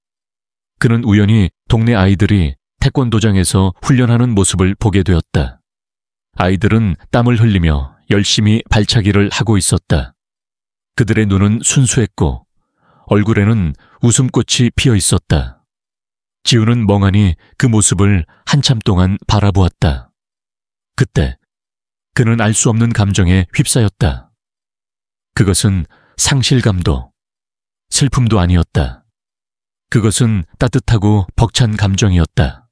그는 우연히 동네 아이들이 태권도장에서 훈련하는 모습을 보게 되었다. 아이들은 땀을 흘리며 열심히 발차기를 하고 있었다. 그들의 눈은 순수했고 얼굴에는 웃음꽃이 피어 있었다. 지우는 멍하니 그 모습을 한참 동안 바라보았다. 그때 그는 알 수 없는 감정에 휩싸였다. 그것은 상실감도, 슬픔도 아니었다. 그것은 따뜻하고 벅찬 감정이었다.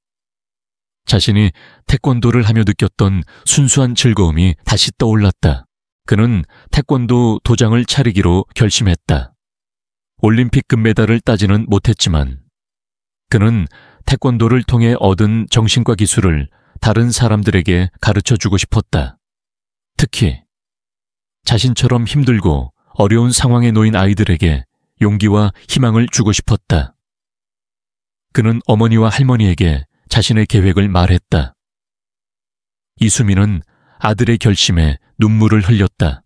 자신이 태권도를 하며 느꼈던 순수한 즐거움이 다시 떠올랐다. 그는 태권도 도장을 차리기로 결심했다. 올림픽 금메달을 따지는 못했지만 그는 태권도를 통해 얻은 정신과 기술을 다른 사람들에게 가르쳐주고 싶었다. 특히 자신처럼 힘들고 어려운 상황에 놓인 아이들에게 용기와 희망을 주고 싶었다. 그는 어머니와 할머니에게 자신의 계획을 말했다. 이수민은 아들의 결심에 눈물을 흘렸다.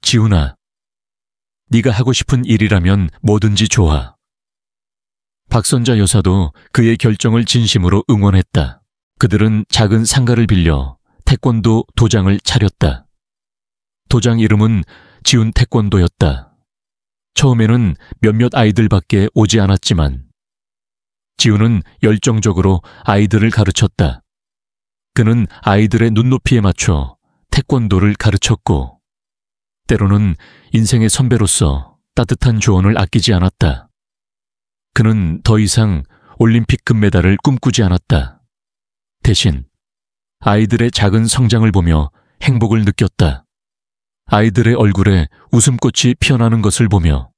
지훈아, 네가 하고 싶은 일이라면 뭐든지 좋아. 박선자 여사도 그의 결정을 진심으로 응원했다. 그들은 작은 상가를 빌려 태권도 도장을 차렸다. 도장 이름은 지훈 태권도였다. 처음에는 몇몇 아이들밖에 오지 않았지만 지훈은 열정적으로 아이들을 가르쳤다. 그는 아이들의 눈높이에 맞춰 태권도를 가르쳤고 때로는 인생의 선배로서 따뜻한 조언을 아끼지 않았다. 그는 더 이상 올림픽 금메달을 꿈꾸지 않았다. 대신 아이들의 작은 성장을 보며 행복을 느꼈다. 아이들의 얼굴에 웃음꽃이 피어나는 것을 보며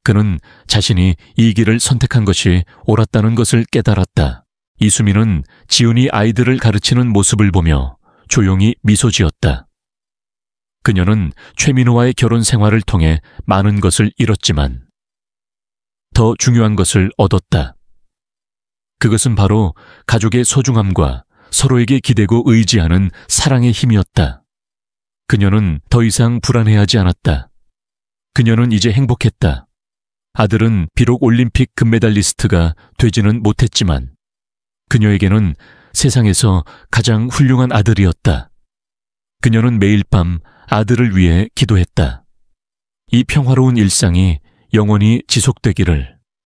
그는 자신이 이 길을 선택한 것이 옳았다는 것을 깨달았다. 이수민은 지훈이 아이들을 가르치는 모습을 보며 조용히 미소 지었다. 그녀는 최민호와의 결혼 생활을 통해 많은 것을 잃었지만 더 중요한 것을 얻었다. 그것은 바로 가족의 소중함과 서로에게 기대고 의지하는 사랑의 힘이었다. 그녀는 더 이상 불안해하지 않았다. 그녀는 이제 행복했다. 아들은 비록 올림픽 금메달리스트가 되지는 못했지만 그녀에게는 세상에서 가장 훌륭한 아들이었다. 그녀는 매일 밤 아들을 위해 기도했다. 이 평화로운 일상이 영원히 지속되기를.